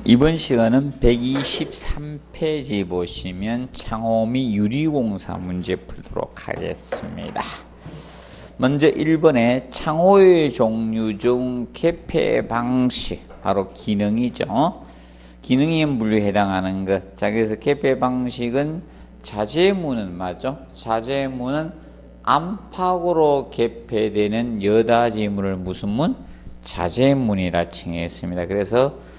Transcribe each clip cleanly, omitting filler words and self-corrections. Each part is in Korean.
이번 시간은 123페이지 보시면 창호 및 유리공사 문제 풀도록 하겠습니다. 먼저 1번에 창호의 종류 중 개폐 방식, 바로 기능이죠. 기능인 분류에 해당하는 것. 자, 그래서 개폐 방식은 자재문은 맞죠? 자재문은 안팎으로 개폐되는 여닫이문을 무슨 문? 자재문이라 칭했습니다. 그래서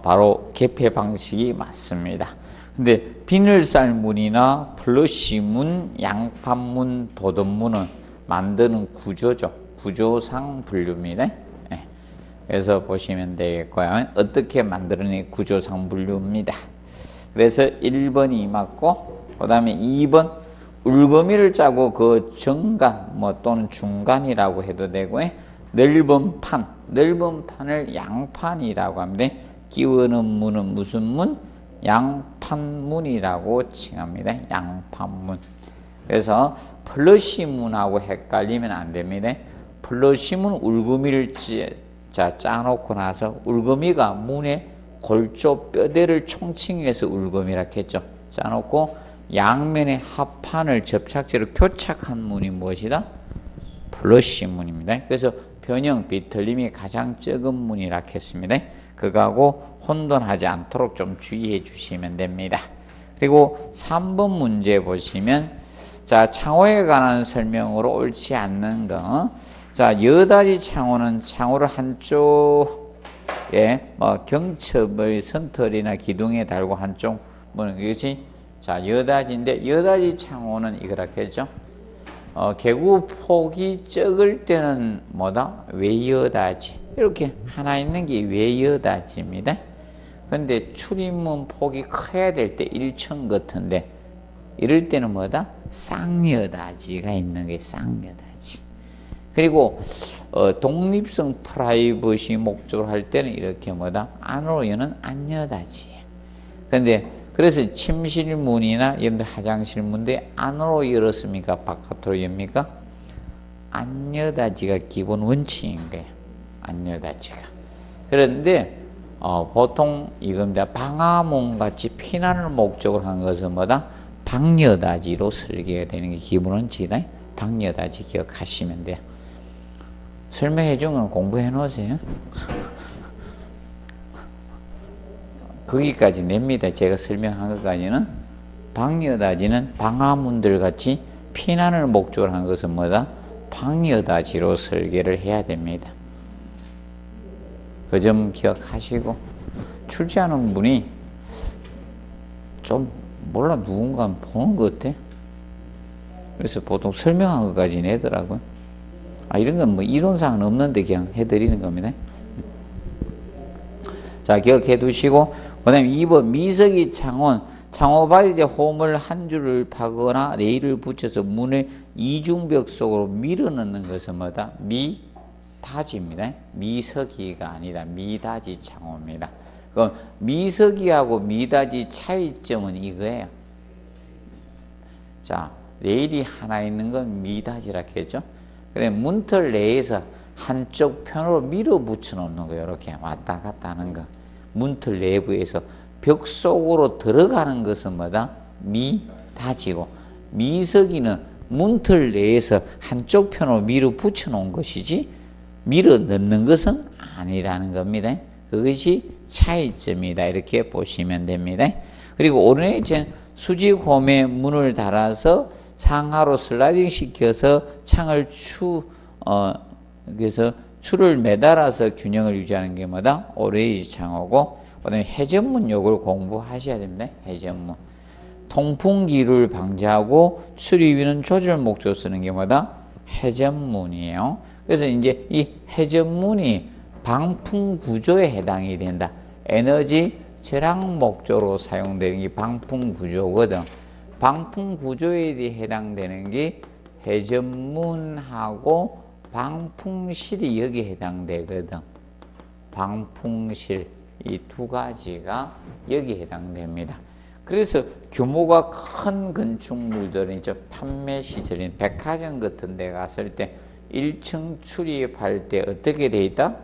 바로 개폐 방식이 맞습니다. 근데 비늘쌀문이나 플러시문, 양판문, 도덕문은 만드는 구조죠. 구조상 분류입니다. 네. 그래서 보시면 되겠고요. 어떻게 만드는 구조상 분류입니다. 그래서 1번이 맞고, 그 다음에 2번 울거미를 짜고 그 정간 또는 중간이라고 해도 되고요. 넓은 판, 넓은 판을 양판이라고 합니다. 끼우는 문은 무슨 문? 양판문이라고 칭합니다. 양판문. 그래서 플러시문하고 헷갈리면 안 됩니다. 플러시문 울거미를 짜놓고 나서 울거미가 문의 골조 뼈대를 총칭해서 울거미라 했죠. 짜놓고 양면의 합판을 접착제로 교착한 문이 무엇이다? 플러시문입니다. 그래서 변형, 비틀림이 가장 적은 문이라 했습니다. 그거하고 혼돈하지 않도록 좀 주의해 주시면 됩니다. 그리고 3번 문제 보시면, 자, 창호에 관한 설명으로 옳지 않는 거. 자, 여닫이 창호는 창호를 한쪽에 경첩의 선털이나 기둥에 달고 한쪽 문은 이것이 자, 여닫이인데, 여닫이 창호는 이거라 했죠. 개구 폭이 적을 때는 뭐다? 외여닫이. 이렇게 하나 있는 게 외여닫이입니다. 근데 출입문 폭이 커야 될 때 1층 같은데, 이럴 때는 뭐다? 쌍여닫이가 있는 게 쌍여닫이. 그리고 독립성 프라이버시 목적으로 할 때는 이렇게 뭐다? 안으로 여는 안여닫이에요. 근데 그래서 침실문이나 여러분들 화장실 문인데 안으로 열었습니까? 바깥으로 엽니까? 안여닫이가 기본 원칙인 거예요. 안여닫이가. 그런데 보통 이겁니다. 방화문 같이 피난을 목적으로 한 것은 뭐다? 방여닫이로 설계가 되는 게 기본 원칙이다. 방여닫이 기억하시면 돼요. 설명해 준 건 공부해 놓으세요. 거기까지 냅니다. 제가 설명한 것까지는. 방여닫이는 방화문들 같이 피난을 목적으로 한 것은 뭐다? 방여닫이로 설계를 해야 됩니다. 그 점 기억하시고, 출제하는 분이 좀 몰라 누군가 보는 것 같아. 그래서 보통 설명한 것까지 내더라고요. 이런 건 이론상은 없는데 그냥 해드리는 겁니다. 자, 기억해 두시고, 그 다음에 2번 미석이 창원, 창호바디에 홈을 한 줄을 파거나 레일을 붙여서 문의 이중벽 속으로 밀어넣는 것은 뭐다? 미닫이입니다. 미석이가 아니라 미닫이 창호입니다. 그럼 미석이하고 미닫이 차이점은 이거예요. 자, 레일이 하나 있는 건 미닫이라 했죠. 그래, 문틀 내에서 한쪽 편으로 밀어붙여 놓는 거예요. 이렇게 왔다 갔다 하는 거. 문틀 내부에서 벽 속으로 들어가는 것은 뭐다? 미닫이고, 미석이는 문틀 내에서 한쪽 편으로 밀어붙여 놓은 것이지 밀어 넣는 것은 아니라는 겁니다. 그것이 차이점이다. 이렇게 보시면 됩니다. 그리고 오른쪽은 수직홈에 문을 달아서 상하로 슬라이딩 시켜서 창을 그래서 줄을 매달아서 균형을 유지하는 게 뭐다? 오레이지 창호고, 그 다음에 회전문 요걸 공부하셔야 됩니다. 회전문. 통풍기를 방지하고 출입위는 조절 목적으로 쓰는 게 뭐다? 회전문이에요. 그래서 이제 이 회전문이 방풍 구조에 해당이 된다. 에너지 절약 목적으로 사용되는 게 방풍 구조거든. 방풍 구조에 해당되는 게 회전문하고 방풍실이 여기에 해당되거든. 방풍실, 이 두 가지가 여기에 해당됩니다. 그래서 규모가 큰 건축물들은 판매 시설인 백화점 같은 데 갔을 때 1층 출입할 때 어떻게 돼 있다?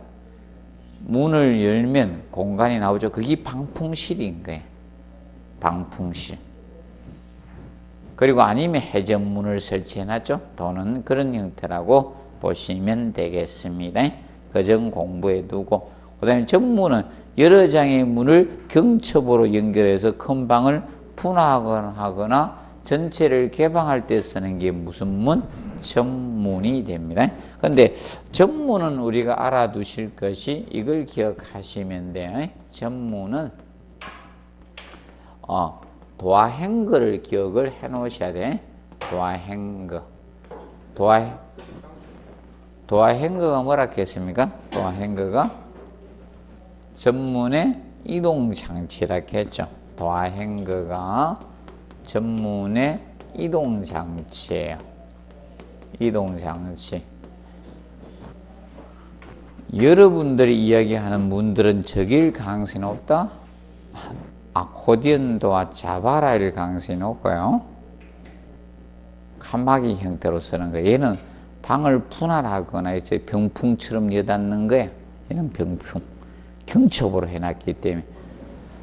문을 열면 공간이 나오죠. 그게 방풍실인 거예요. 방풍실. 그리고 아니면 해전문을 설치해놨죠. 또는 그런 형태라고 보시면 되겠습니다. 그 점 공부해 두고, 그 다음에 전문은 여러 장의 문을 경첩으로 연결해서 큰 방을 분화하거나 전체를 개방할 때 쓰는 게 무슨 문? 전문이 됩니다. 그런데 전문은 우리가 알아두실 것이 이걸 기억하시면 돼요. 전문은 도화행거를 기억을 해 놓으셔야 돼. 도화행거. 도화행거가 뭐라 했습니까? 도화행거가 전문의 이동장치라 했죠. 도화행거가 전문의 이동장치예요. 이동장치. 여러분들이 이야기하는 문들은 적일 가능성이 높다? 아코디언 도화 자바라일 가능성이 높고요. 칸막이 형태로 쓰는 거예요. 얘는 방을 분할하거나 이제 병풍처럼 여닫는 거예요. 얘는 병풍. 경첩으로 해놨기 때문에.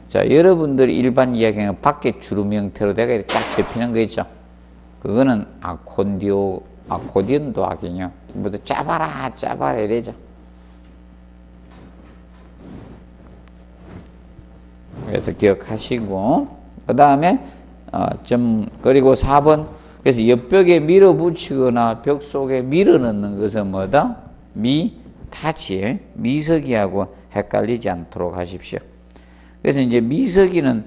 자, 여러분들이 일반 이야기는 밖에 주름 형태로 내가 이렇게 딱 접히는 거 있죠. 그거는 아코디언 도화기요. 모두 짜바라 이래죠. 그래서 기억하시고, 그 다음에 그리고 4번, 그래서 옆벽에 밀어붙이거나 벽 속에 밀어넣는 것은 뭐다? 미타치, 미석이하고 헷갈리지 않도록 하십시오. 그래서 이제 미석이는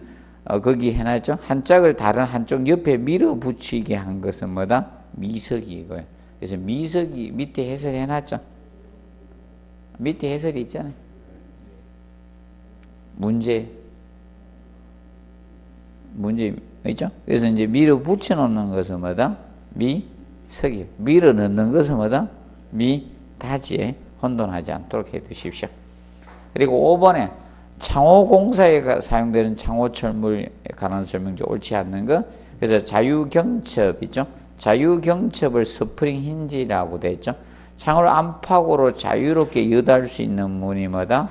거기 해놨죠. 한 짝을 다른 한쪽 옆에 밀어붙이게 한 것은 뭐다? 미석이고요. 그래서 미석이 밑에 해설해놨죠. 밑에 해설이 있잖아요. 문제 있죠? 그래서 이제 밀어붙여 놓는 것은 뭐다? 미석이. 밀어 넣는 것은 뭐다? 미타지에 혼돈하지 않도록 해 두십시오. 그리고 5번에 창호공사에 사용되는 창호철물에 관한 설명지 옳지 않는 것. 그래서 자유경첩 있죠? 자유경첩을 스프링 힌지라고 되어 있죠? 창을 안팎으로 자유롭게 여달 수 있는 문이 뭐다?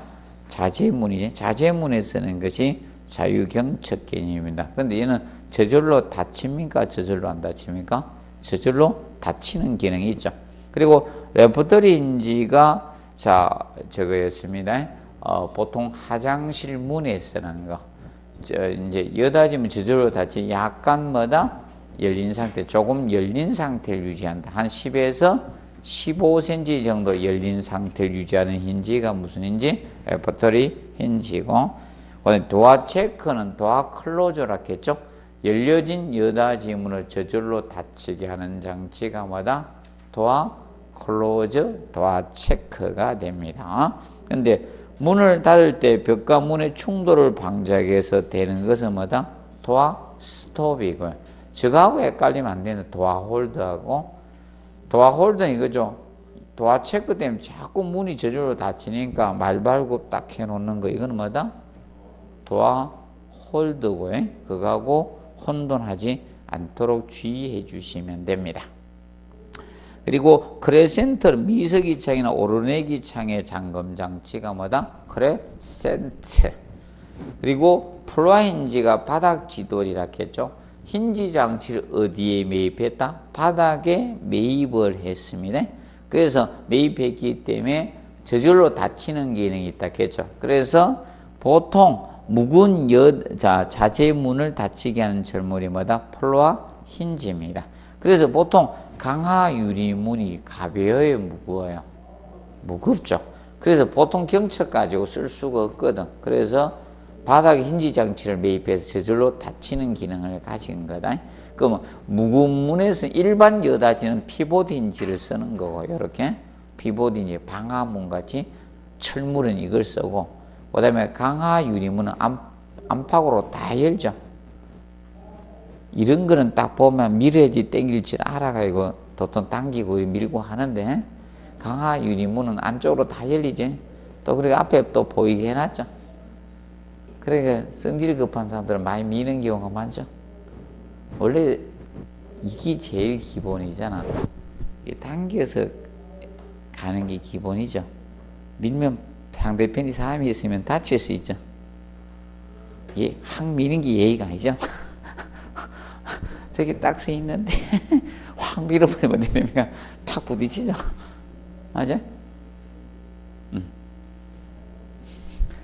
자재문이지. 자재문에 쓰는 것이 자유경첩 개념입니다. 그런데 얘는 저절로 닫힙니까? 저절로 안 닫힙니까? 저절로 닫히는 기능이 있죠. 그리고 레퍼토리 힌지가 저거였습니다. 보통 화장실 문에 쓰는 거. 이제 여닫이면 저절로 닫지. 약간 뭐다? 열린 상태, 조금 열린 상태를 유지한다. 한 10에서 15cm 정도 열린 상태를 유지하는 힌지가 무슨 힌지? 레퍼토리 힌지고, 도어 체크는 도어 클로저라 했죠. 열려진 여닫이 문을 저절로 닫히게 하는 장치가 뭐다? 도어 클로저, 도어 체크가 됩니다. 근데 문을 닫을 때 벽과 문의 충돌을 방지하기 위해서 되는 것은 뭐다? 도어 스톱이고요. 저거하고 헷갈리면 안 되는 도어 홀드하고, 도어 홀드는 이거죠. 도어 체크 때문에 자꾸 문이 저절로 닫히니까 말발굽 딱 해놓는 거. 이거는 뭐다? 도어 홀드고요. 그거하고 혼돈하지 않도록 주의해 주시면 됩니다. 그리고 크레센트 미석이 창이나 오르내기 창의 잠금 장치가 뭐다? 크레센트. 그리고 플로아 힌지가 바닥 지돌이라 했죠. 힌지 장치를 어디에 매입했다? 바닥에 매입을 했습니다. 그래서 매입했기 때문에 저절로 닫히는 기능이 있다 했죠. 그래서 보통 묵은 자재문을 닫히게 하는 절물이 뭐다? 플로아 힌지입니다. 그래서 보통 강화 유리문이 가벼워요, 무거워요? 무겁죠. 그래서 보통 경첩 가지고 쓸 수가 없거든. 그래서 바닥에 힌지 장치를 매입해서 저절로 닫히는 기능을 가진 거다. 그러면 무거운 문에서 일반 여닫이는 피봇 힌지를 쓰는 거고, 이렇게 피봇 힌지, 방화문 같이 철물은 이걸 쓰고, 그 다음에 강화 유리문은 안팎으로 다 열죠. 이런 거는 딱 보면 밀어야지 땡길지 알아가지고 도통 당기고 밀고 하는데, 강화 유리문은 안쪽으로 다 열리지. 또 그리고 앞에 또 보이게 해놨죠. 그러니까 성질이 급한 사람들은 많이 미는 경우가 많죠. 원래 이게 제일 기본이잖아. 당겨서 가는 게 기본이죠. 밀면 상대편이 사람이 있으면 다칠 수 있죠. 예, 확 미는 게 예의가 아니죠. 저기 딱 서 있는데 확 밀어버리면 내가 탁 부딪히죠. 맞아?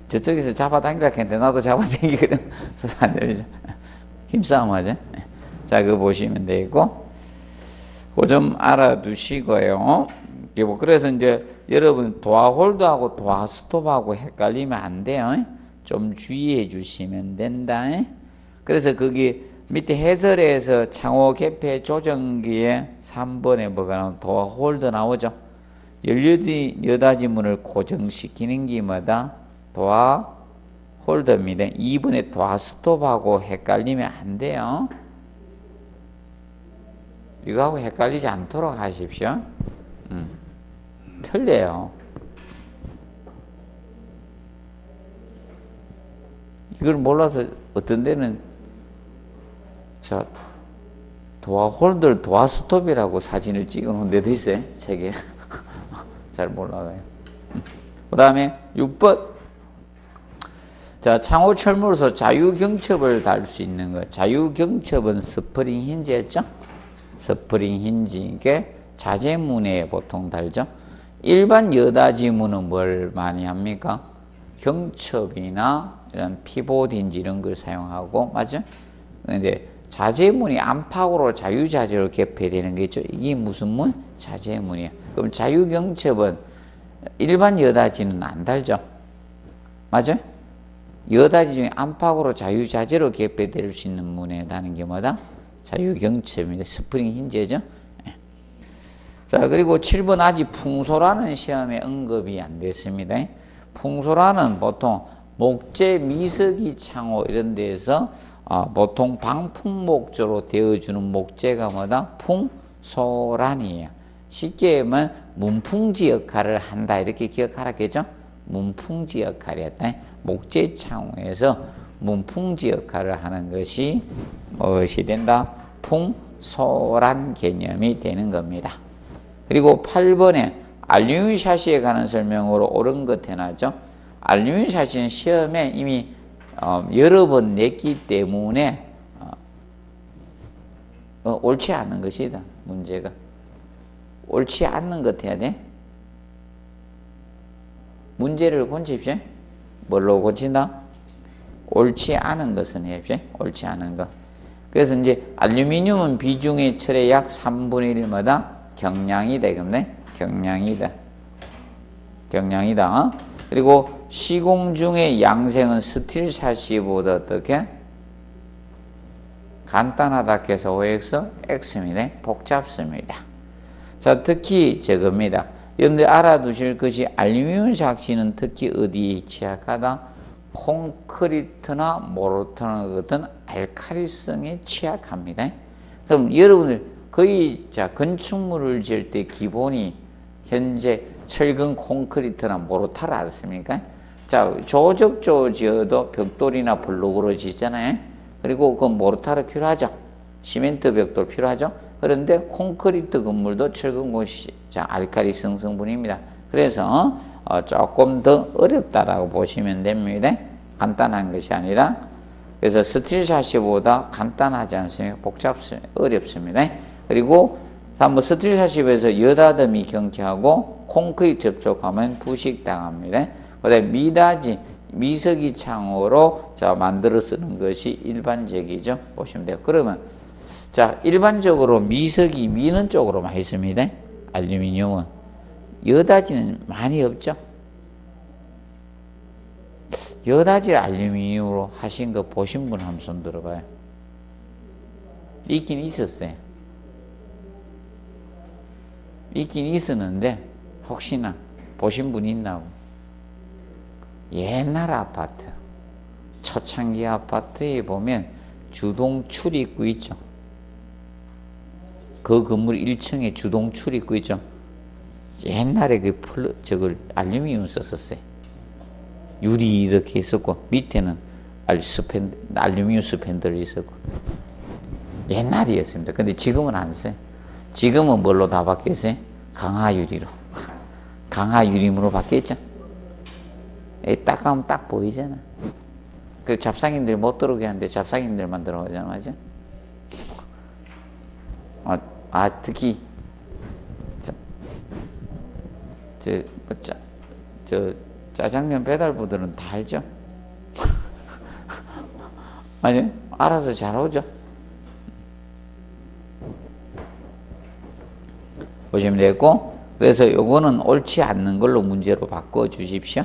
저쪽에서 잡아당기라 했는데 나도 잡아당기거든. 서로 안 되죠. 힘싸움 하죠. 자, 그거 보시면 되고, 그거 좀 알아두시고요. 그래서 이제 여러분 도화 홀드하고 도화 스톱하고 헷갈리면 안 돼요. 좀 주의해 주시면 된다. 그래서 거기 밑에 해설에서 창호 개폐 조정기에 3번에 뭐가 나오면 도화 홀드 나오죠. 여닫이문을 고정시키는 기마다 도화 홀더입니다. 2번에 도화 스톱하고 헷갈리면 안 돼요. 이거하고 헷갈리지 않도록 하십시오. 틀려요. 이걸 몰라서 어떤 데는 자 도화 홀더 도화 스톱이라고 사진을 찍어 놓은 데도 있어요. 책에. 잘 몰라요. 그 다음에 6번. 자, 창호 철물로서 자유경첩을 달 수 있는 것. 자유경첩은 스프링 힌지였죠? 스프링 힌지. 이게 자재문에 보통 달죠? 일반 여닫이문은 뭘 많이 합니까? 경첩이나 이런 피봇 힌지 이런 걸 사용하고, 맞죠? 근데 자재문이 안팎으로 자유자재로 개폐되는 게 있죠? 이게 무슨 문? 자재문이야. 그럼 자유경첩은 일반 여닫이는 안 달죠? 맞죠? 여닫이 중에 안팎으로 자유자재로 개폐될 수 있는 문에 다는 게 뭐다? 자유경첩입니다. 스프링 힌지죠? 자, 그리고 7번 아직 풍소라는 시험에 언급이 안 됐습니다. 풍소라는 보통 목재, 미석이 창호 이런 데에서 보통 방풍 목조로 되어주는 목재가 뭐다? 풍소란이에요. 쉽게 하면 문풍지 역할을 한다 이렇게 기억하라겠죠? 문풍지 역할이었다. 목재 창호에서 문풍지 역할을 하는 것이 무엇이 된다? 풍소란 개념이 되는 겁니다. 그리고 8번에 알루미늄 샤시에 관한 설명으로 옳은 것 해놨죠. 알루미늄 샤시는 시험에 이미 여러 번 냈기 때문에 옳지 않은 것이다. 문제가 옳지 않는 것 해야 돼. 문제를 고칩시오. 뭘로 고친다? 옳지 않은 것은 해야죠. 옳지 않은 것. 그래서 이제 알루미늄은 비중의 철의 약 3분의 1마다 경량이다. 이겁네. 경량이다. 경량이다. 그리고 시공 중의 양생은 스틸 샤시보다 어떻게? 간단하다 해서 OX, X입니다. 복잡습니다. 자, 특히 저겁니다. 여러분들 알아두실 것이 알루미늄 샤시는 특히 어디에 취약하다? 콘크리트나 모르타나 같은 알칼리성에 취약합니다. 그럼 여러분들 거의 건축물을 지을 때 기본이 현재 철근 콘크리트나 모르타르 않습니까? 자, 조적조 지어도 벽돌이나 블록으로 짓잖아요. 그리고 그 모르타르 필요하죠. 시멘트 벽돌 필요하죠. 그런데 콘크리트 건물도 철근 알칼리성 성분입니다. 그래서 조금 더 어렵다라고 보시면 됩니다. 간단한 것이 아니라. 그래서 스틸 샤시보다 간단하지 않습니까? 복잡습니다. 어렵습니다. 그리고 스틸 샤시에서 여닫음이 경쾌하고 콘크리트 접촉하면 부식당합니다. 그다음에 미닫이, 미석이 창호로 만들어 쓰는 것이 일반적이죠. 보시면 돼요. 그러면 일반적으로 미석이 미는 쪽으로 많이 있습니다. 알루미늄은. 여닫이는 많이 없죠. 여닫이 알루미늄으로 하신 거 보신 분 한 손 들어봐요. 있긴 있었어요. 있긴 있었는데 혹시나 보신 분 있나고. 옛날 아파트, 초창기 아파트에 보면 주동 출입구 있죠. 그 건물 1층에 주동 출입구 있죠. 옛날에 저걸 알루미늄 썼었어요. 유리 이렇게 있었고 밑에는 알루미늄 스팬들이 있었고 옛날이었습니다. 근데 지금은 안 써요. 지금은 뭘로 다 바뀌었어요? 강화유리로. 강화유림으로 바뀌었죠. 딱 가면 딱 보이잖아. 그 잡상인들 못 들어오게 하는데 잡상인들만 들어오잖아, 맞아? 특히 짜장면 배달부들은 다 알죠? 아니, 알아서 잘 오죠? 보시면 되고, 그래서 요거는 옳지 않는 걸로 문제로 바꿔 주십시오.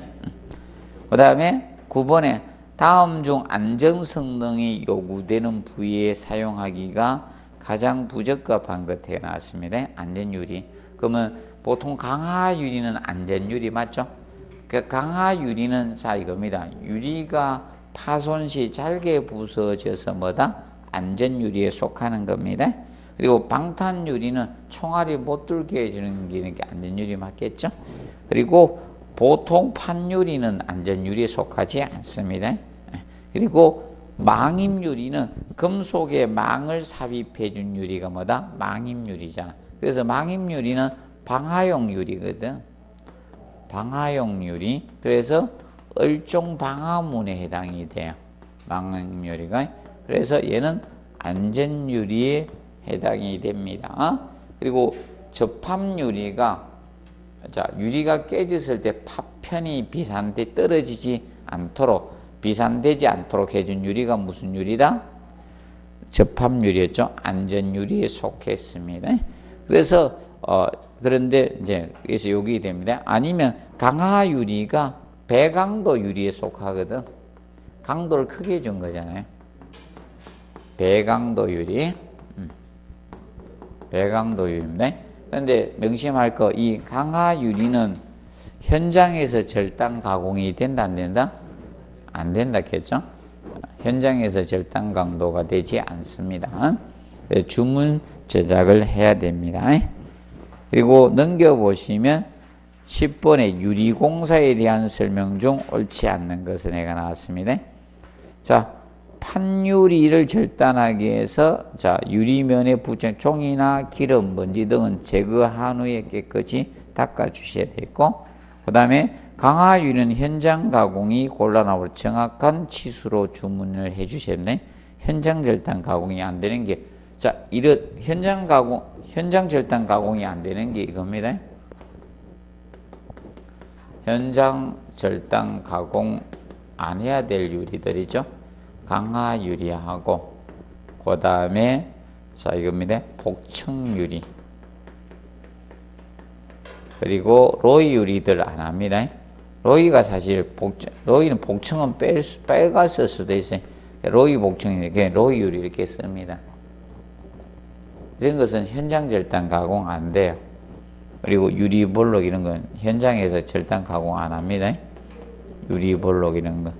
그 다음에 9번에 다음 중 안전성능이 요구되는 부위에 사용하기가 가장 부적합한 것에 나왔습니다. 안전유리. 그러면 보통 강화유리는 안전유리 맞죠? 그 강화유리는 자 이겁니다. 유리가 파손 시 잘게 부서져서 뭐다? 안전유리에 속하는 겁니다. 그리고 방탄유리는 총알이 못 들게 해주는 게 안전유리 맞겠죠? 그리고 보통 판유리는 안전유리에 속하지 않습니다. 그리고 망임유리는 금속에 망을 삽입해 준 유리가 뭐다? 망임유리잖아. 그래서 망임유리는 방화용 유리거든. 방화용 유리. 그래서 을종 방화문에 해당이 돼요. 망임유리가. 그래서 얘는 안전유리에 해당이 됩니다. 그리고 접합유리가 유리가 깨졌을 때 파편이 비산돼 떨어지지 않도록 비산되지 않도록 해준 유리가 무슨 유리다? 접합유리였죠. 안전유리에 속했습니다. 그래서 그런데 이제 그래서 여기 됩니다. 아니면 강화유리가 배강도 유리에 속하거든. 강도를 크게 준 거잖아요. 배강도 유리. 배강도 유리입니다. 그런데 명심할 거, 이 강화유리는 현장에서 절단 가공이 된다, 안 된다? 안 된다 했죠? 현장에서 절단 강도가 되지 않습니다. 주문 제작을 해야 됩니다. 그리고 넘겨보시면 10번의 유리공사에 대한 설명 중 옳지 않는 것은 내가 나왔습니다. 자, 판유리를 절단하기 위해서 유리면에 붙인 종이나 기름, 먼지 등은 제거한 후에 깨끗이 닦아 주셔야 되고, 그 다음에 강화유리는 현장 가공이 곤란하고 정확한 치수로 주문을 해 주셔야 되네. 현장 절단 가공이 안 되는 게, 이런 현장 절단 가공이 안 되는 게 이겁니다. 현장 절단 가공 안 해야 될 유리들이죠. 강화유리하고, 그 다음에, 이겁니다. 복층유리. 그리고 로이유리들 안 합니다. 로이가 사실 로이는 복층은 빼갔을 수도 있어요. 로이 복층이 로이유리 이렇게 씁니다. 이런 것은 현장 절단 가공 안 돼요. 그리고 유리볼록 이런 건 현장에서 절단 가공 안 합니다. 유리볼록 이런 거.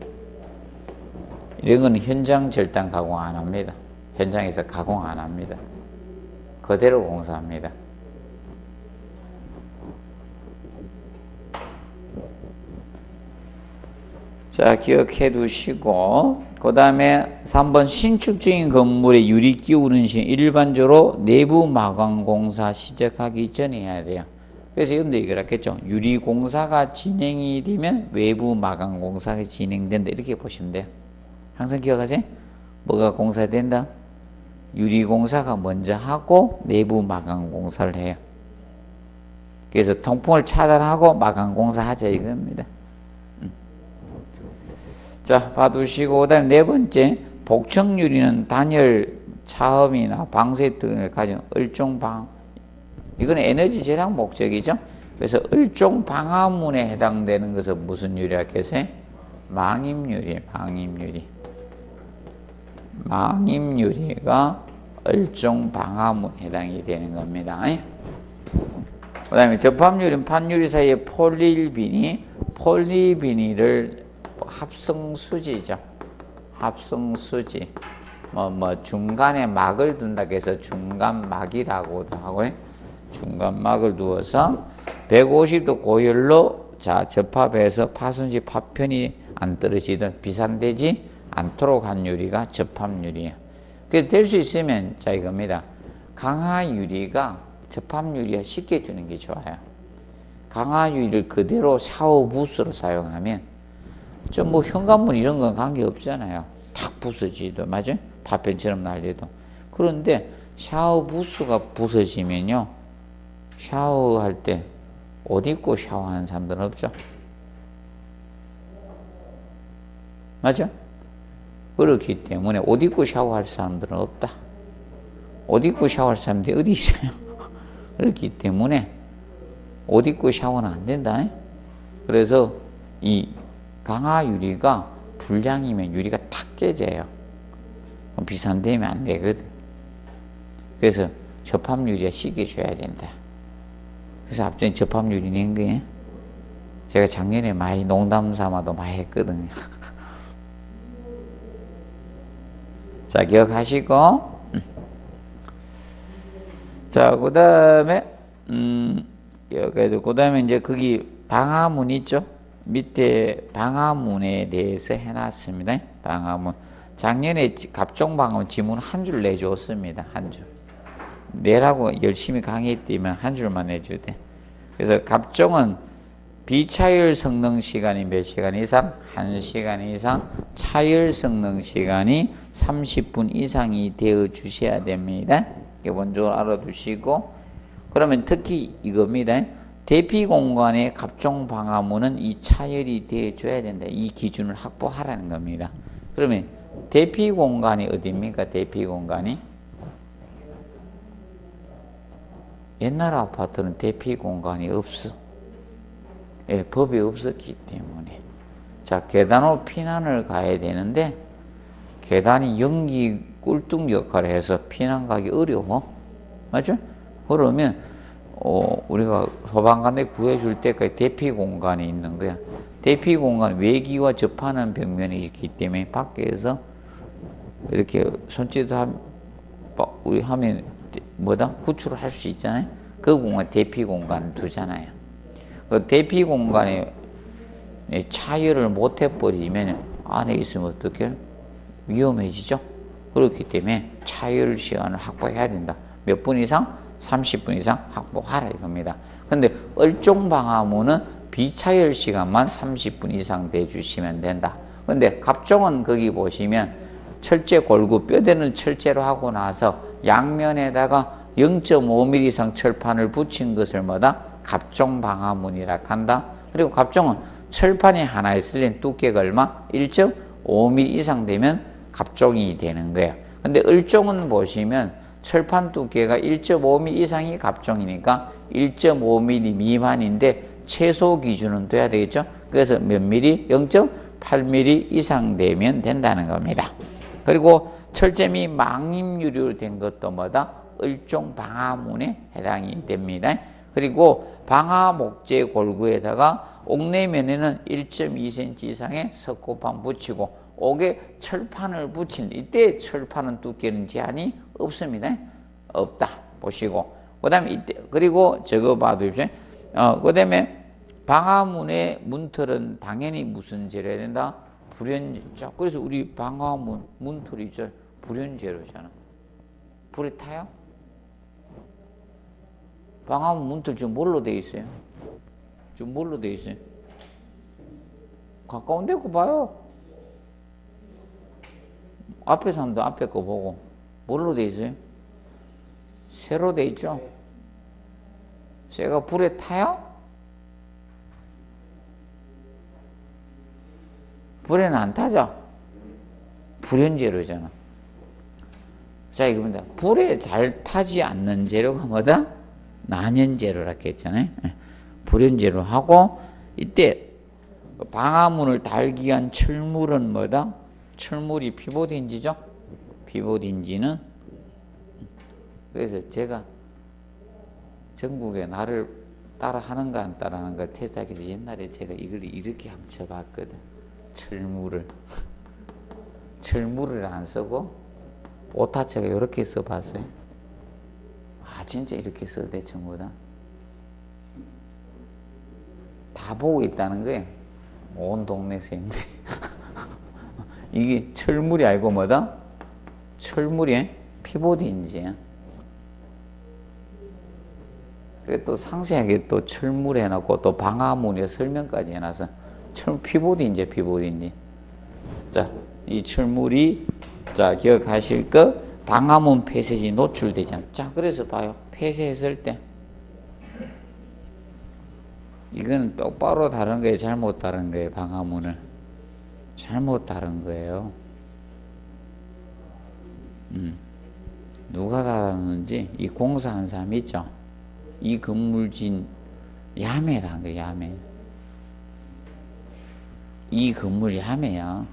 이런 건 현장 절단 가공 안 합니다. 현장에서 가공 안 합니다. 그대로 공사합니다. 자, 기억해 두시고, 그 다음에 3번 신축 중인 건물에 유리 끼우는 시 일반적으로 내부 마감 공사 시작하기 전에 해야 돼요. 그래서 여러분들이 그렇겠죠. 유리 공사가 진행이 되면 외부 마감 공사가 진행된다. 이렇게 보시면 돼요. 항상 기억하세요. 뭐가 공사된다? 유리 공사가 먼저 하고 내부 마감 공사를 해요. 그래서 통풍을 차단하고 마감 공사 하자 이겁니다. 자, 봐두시고, 그 다음에 네 번째, 복층유리는 단열 차음이나 방수 등을 가진 을종 이건 에너지 절약 목적이죠. 그래서 을종 방화문에 해당되는 것은 무슨 유리라 했어요? 망임유리, 망임유리. 망임유리가 을종 방화문에 해당이 되는 겁니다. 그 다음에 접합유리는 판유리 사이에 폴리비닐을 합성수지죠. 합성수지. 중간에 막을 둔다 해서 중간막이라고도 하고요. 중간막을 두어서 150도 고열로 접합해서 파손시 파편이 안 떨어지든 비산되지 않도록 한 유리가 접합유리예요. 그래서 될 수 있으면 이겁니다. 강화유리가 접합유리가 쉽게 주는 게 좋아요. 강화유리를 그대로 샤워 부스로 사용하면 좀 뭐 현관문 이런 건 관계 없잖아요. 탁 부서지도, 맞아요? 파편처럼 날려도. 그런데 샤워 부스가 부서지면요, 샤워할 때 옷 입고 샤워하는 사람들은 없죠? 맞아? 그렇기 때문에 옷 입고 샤워할 사람들은 없다. 옷 입고 샤워할 사람들이 어디 있어요? 그렇기 때문에 옷 입고 샤워는 안 된다. 그래서 이 강화 유리가 불량이면 유리가 탁 깨져요. 비산되면 안 되거든. 그래서 접합 유리가 씻겨줘야 된다. 그래서 앞전에 접합 유리 낸 거예요. 제가 작년에 많이 농담 삼아도 많이 했거든요. 자, 기억하시고. 자, 그 다음에, 그 다음에 이제 거기 방화문 있죠? 밑에 방화문에 대해서 해놨습니다. 방화문. 작년에 갑종 방화문 지문 한 줄 내줬습니다. 한 줄. 내라고 열심히 강의했더니만 한 줄만 내주대. 그래서 갑종은 비차열 성능 시간이 몇 시간 이상? 1시간 이상. 차열 성능 시간이 30분 이상이 되어 주셔야 됩니다. 기본적으로 알아두시고, 그러면 특히 이겁니다. 대피 공간의 갑종 방화문은 이 차열이 되어 줘야 된다. 이 기준을 확보하라는 겁니다. 그러면 대피 공간이 어디입니까? 대피 공간이? 옛날 아파트는 대피 공간이 없어. 예, 법이 없었기 때문에. 자, 계단으로 피난을 가야 되는데, 계단이 연기 꿀뚝 역할을 해서 피난 가기 어려워. 맞죠? 그러면, 우리가 소방관에 구해줄 때까지 대피 공간이 있는 거야. 대피 공간, 외기와 접하는 벽면이 있기 때문에 밖에서 이렇게 손짓도 우리 하면 뭐다? 구출을 할 수 있잖아요. 그 공간, 대피 공간을 두잖아요. 그 대피 공간에 차열을 못 해버리면 안에 있으면 어떻게? 위험해지죠? 그렇기 때문에 차열 시간을 확보해야 된다. 몇 분 이상? 30분 이상 확보하라 이겁니다. 근데 얼종 방화문은 비차열 시간만 30분 이상 내주시면 된다. 근데 갑종은 거기 보시면 철제 골구, 뼈대는 철제로 하고 나서 양면에다가 0.5mm 이상 철판을 붙인 것을 뭐다? 갑종 방화문이라 한다. 그리고 갑종은 철판이 하나에 쓸린 두께가 얼마? 1.5mm 이상 되면 갑종이 되는 거예요. 근데 을종은 보시면 철판 두께가 1.5mm 이상이 갑종이니까 1.5mm 미만인데 최소 기준은 돼야 되겠죠? 그래서 몇 mm? 0.8mm 이상 되면 된다는 겁니다. 그리고 철제 및 망임유리로 된 것도 뭐다? 을종 방화문에 해당이 됩니다. 그리고 방화 목재 골구에다가 옥내면에는 1.2cm 이상의 석고판 붙이고 옥에 철판을 붙인 이때 철판은 두께는 제한이 없습니다. 없다 보시고, 그다음에 이때 그리고 저거 봐도 그다음에 방화문의 문틀은 당연히 무슨 재료야 된다? 불연제. 그래서 우리 방화문 문틀이 있죠. 불연재료잖아. 불에 타요? 방화문 문틀 지금 뭘로 돼 있어요? 지금 뭘로 돼 있어요? 가까운 데 거 봐요. 앞에 사람도 앞에 거 보고 뭘로 돼 있어요? 쇠로 돼 있죠? 쇠가 불에 타요? 불에는 안 타죠? 불연재료잖아. 자, 이겁니다. 불에 잘 타지 않는 재료가 뭐다? 난연재료라고 했잖아요. 불연재료 하고, 이때 방화문을 달기 위한 철물은 뭐다? 철물이 피보딘지죠? 피보딘지는, 그래서 제가 전국에 나를 따라 하는가 안 따라 하는가 테스트하기 위해서 옛날에 제가 이걸 이렇게 한번 쳐봤거든. 철물을 안 쓰고 오타체가 이렇게 써봤어요. 아, 진짜 이렇게 써도 돼. 전부 다 보고 있다는 거예요. 온 동네 선생님들이. 이게 철물이 아니고 뭐다? 철물이 피보딘지야. 또 상세하게 또 철물 해놓고 또 방화문에 설명까지 해놔서 피보디인지 피보디인지. 자, 이 철물이 자 기억하실 거 방화문 폐쇄시 노출되잖아. 자, 그래서 봐요. 폐쇄했을 때 이건 똑바로 다른 거예요, 잘못 다른 거예요. 방화문을 잘못 다른 거예요. 누가 다르는지 이 공사한 사람 있죠. 이 건물진 야매라는 거예요. 야매. 이 건물 야매야.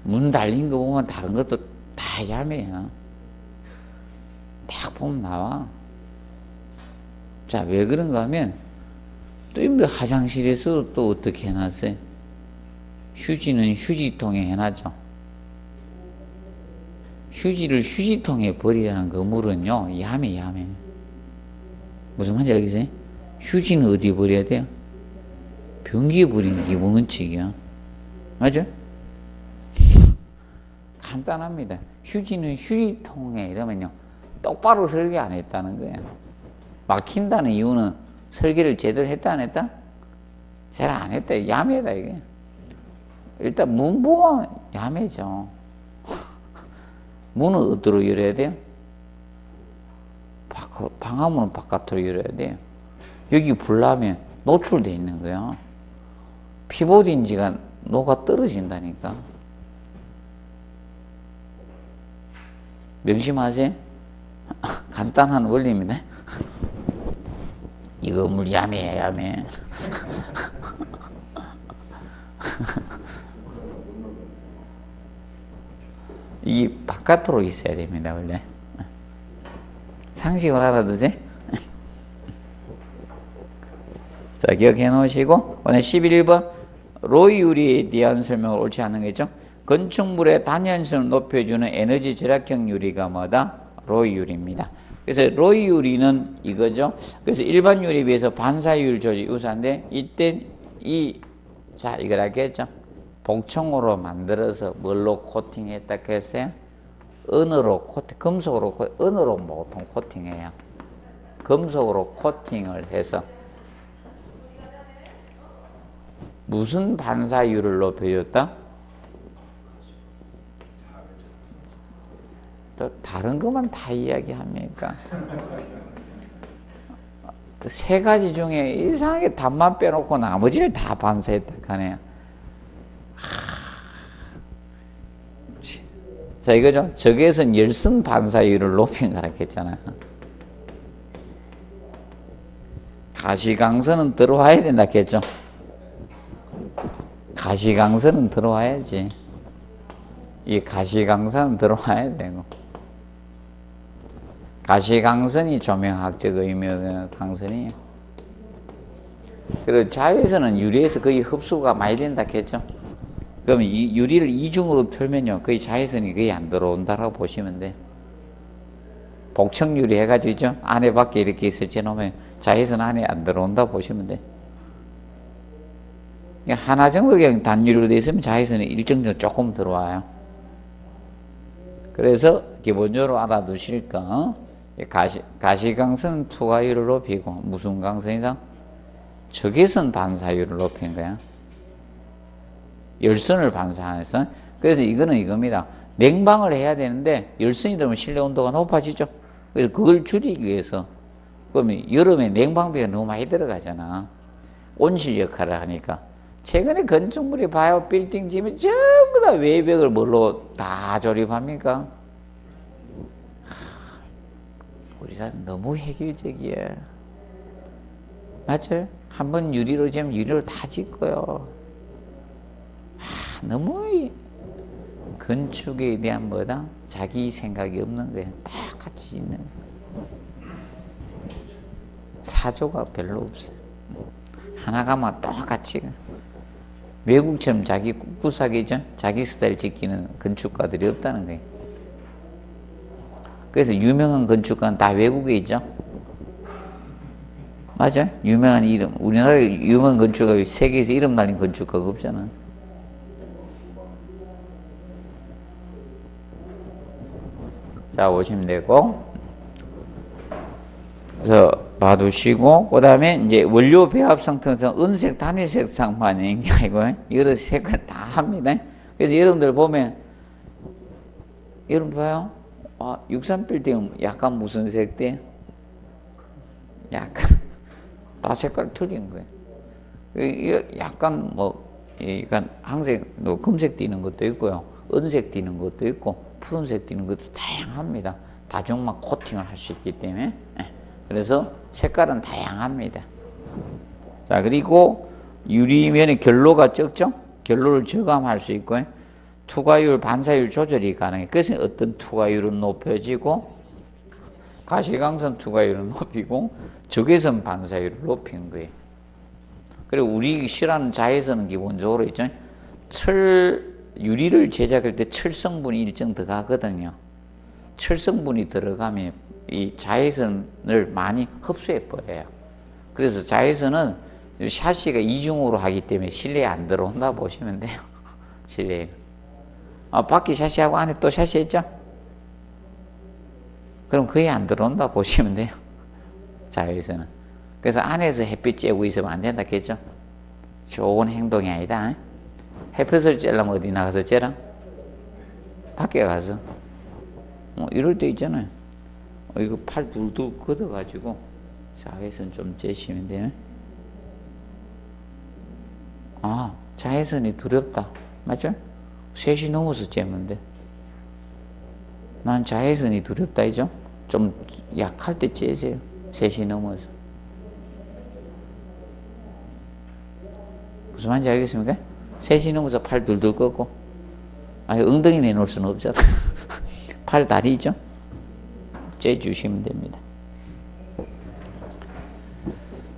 문 달린 거 보면 다른 것도 다 야매야. 딱 보면 나와. 자, 왜 그런가 하면 또 화장실에서 또 어떻게 해놨어요? 휴지는 휴지통에 해놨죠. 휴지를 휴지통에 버리라는 건물은요, 야매. 무슨 말인지 알겠어요? 휴지는 어디에 버려야 돼요? 변기에 버리는 게 기본 원칙이야. 맞죠? 간단합니다. 휴지는 휴지통에 이러면요, 똑바로 설계 안 했다는 거예요. 막힌다는 이유는 설계를 제대로 했다 안 했다? 잘 안 했다. 야매다 이게. 일단 문 보면 야매죠. 문은 어디로 열어야 돼요? 방화문은 바깥으로 열어야 돼요. 여기 불나면 노출되어 있는 거야. 피보디인지가 녹아 떨어진다니까. 명심하세요. 간단한 원리입니다. 이 건물 야매. 이 바깥으로 있어야 됩니다, 원래. 상식을 알아두지? 자, 기억해 놓으시고, 오늘 11번, 로이유리에 대한 설명을 옳지 않은 거죠. 건축물의 단연성을 높여주는 에너지 절약형 유리가 뭐다? 로이유리입니다. 그래서 로이유리는 이거죠. 그래서 일반 유리에 비해서 반사율 조직이 우수한데, 이때 자, 이걸 알겠죠? 복층으로 만들어서 뭘로 코팅했다 했어요? 은으로 금속으로, 은으로 보통 코팅해요. 금속으로 코팅을 해서 무슨 반사율을 높여줬다? 또 다른 것만 다 이야기합니까? 그 세 가지 중에 이상하게 답만 빼놓고 나머지를 다 반사했다 하네요. 자, 이거죠. 적외선 열선 반사율을 높인 거라 했잖아요. 가시광선은 들어와야 된다 했죠. 가시광선은 들어와야지. 이 가시광선은 들어와야 되고. 가시광선이 조명학적 의미의 광선이에요. 그리고 자외선은 유리에서 거의 흡수가 많이 된다 했죠. 그럼 이 유리를 이중으로 틀면요, 거의 자외선이 거의 안 들어온다라고 보시면 돼. 복층 유리 해가지고 있죠? 안에 밖에 이렇게 설치해놓으면 자외선 안에 안 들어온다 보시면 돼. 하나 정도 그냥 단유리로 되어 있으면 자외선이 일정 정도 조금 들어와요. 그래서 기본적으로 알아두실 거, 가시광선 투과율을 높이고, 무슨 광선이다? 적외선 반사율을 높인 거야. 열선을 반사해서. 그래서 이거는 이겁니다. 냉방을 해야 되는데 열선이 되면 실내 온도가 높아지죠. 그래서 그걸 줄이기 위해서, 그러면 여름에 냉방비가 너무 많이 들어가잖아. 온실 역할을 하니까. 최근에 건축물이 봐요. 빌딩 지면 전부 다 외벽을 뭘로 다 조립합니까? 우리가 너무 획일적이야. 맞죠? 한번 유리로 지으면 유리로 다 짓고요. 너무 건축에 대한 뭐다? 자기 생각이 없는 거예요. 똑같이 짓는 사조가 별로 없어요. 하나가만 똑같이. 외국처럼 자기 꿋꿋하게죠? 자기 스타일 지키는 건축가들이 없다는 거예요. 그래서 유명한 건축가는 다 외국에 있죠? 맞아? 유명한 이름. 우리나라에 유명한 건축가, 세계에서 이름 날린 건축가가 없잖아. 자, 오시면 되고. 그래서 봐두시고, 그 다음에 이제 원료 배합 상태에서 은색 단일색상만 있는 게 아니고, 여러 색깔 다 합니다. 그래서 여러분들 보면, 여러분 봐요. 63빌딩 약간 무슨 색대? 약간, 다 색깔 틀린 거예요. 약간 약간 항색, 금색 띠는 것도 있고요. 은색 띠는 것도 있고, 푸른색 띠는 것도 다양합니다. 다중막 코팅을 할 수 있기 때문에. 그래서 색깔은 다양합니다. 자, 그리고 유리면의 결로가 적죠? 결로를 저감할 수 있고, 투과율, 반사율 조절이 가능해요. 그래서 어떤 투과율은 높여지고, 가시광선 투과율은 높이고, 적외선 반사율을 높인 거예요. 그리고 우리 싫어하는 자외선은 기본적으로 있죠. 유리를 제작할 때 철성분이 일정 들어가거든요. 철성분이 들어가면 이 자외선을 많이 흡수해 버려요. 그래서 자외선은 샤시가 이중으로 하기 때문에 실내에 안 들어온다 보시면 돼요. 실내에. 밖에 샤시하고 안에 또 샤시했죠? 그럼 거의 안 들어온다 보시면 돼요. 자외선은. 그래서 안에서 햇빛 쬐고 있으면 안 된다 했죠? 좋은 행동이 아니다. 햇빛을 쬐려면 어디 나가서 쬐라? 밖에 가서. 이럴 때 있잖아요. 이거 팔 둘둘 걷어가지고 자외선 좀 쬐시면 돼요. 자외선이 두렵다. 맞죠? 3시 넘어서 쬐면 돼. 난 자외선이 두렵다, 이죠? 좀 약할 때 쬐세요. 3시 넘어서. 무슨 말인지 알겠습니까? 3시 넘어서 팔 둘둘 걷고, 엉덩이 내놓을 수는 없잖아. 팔 다리 있죠? 쬐주시면 됩니다.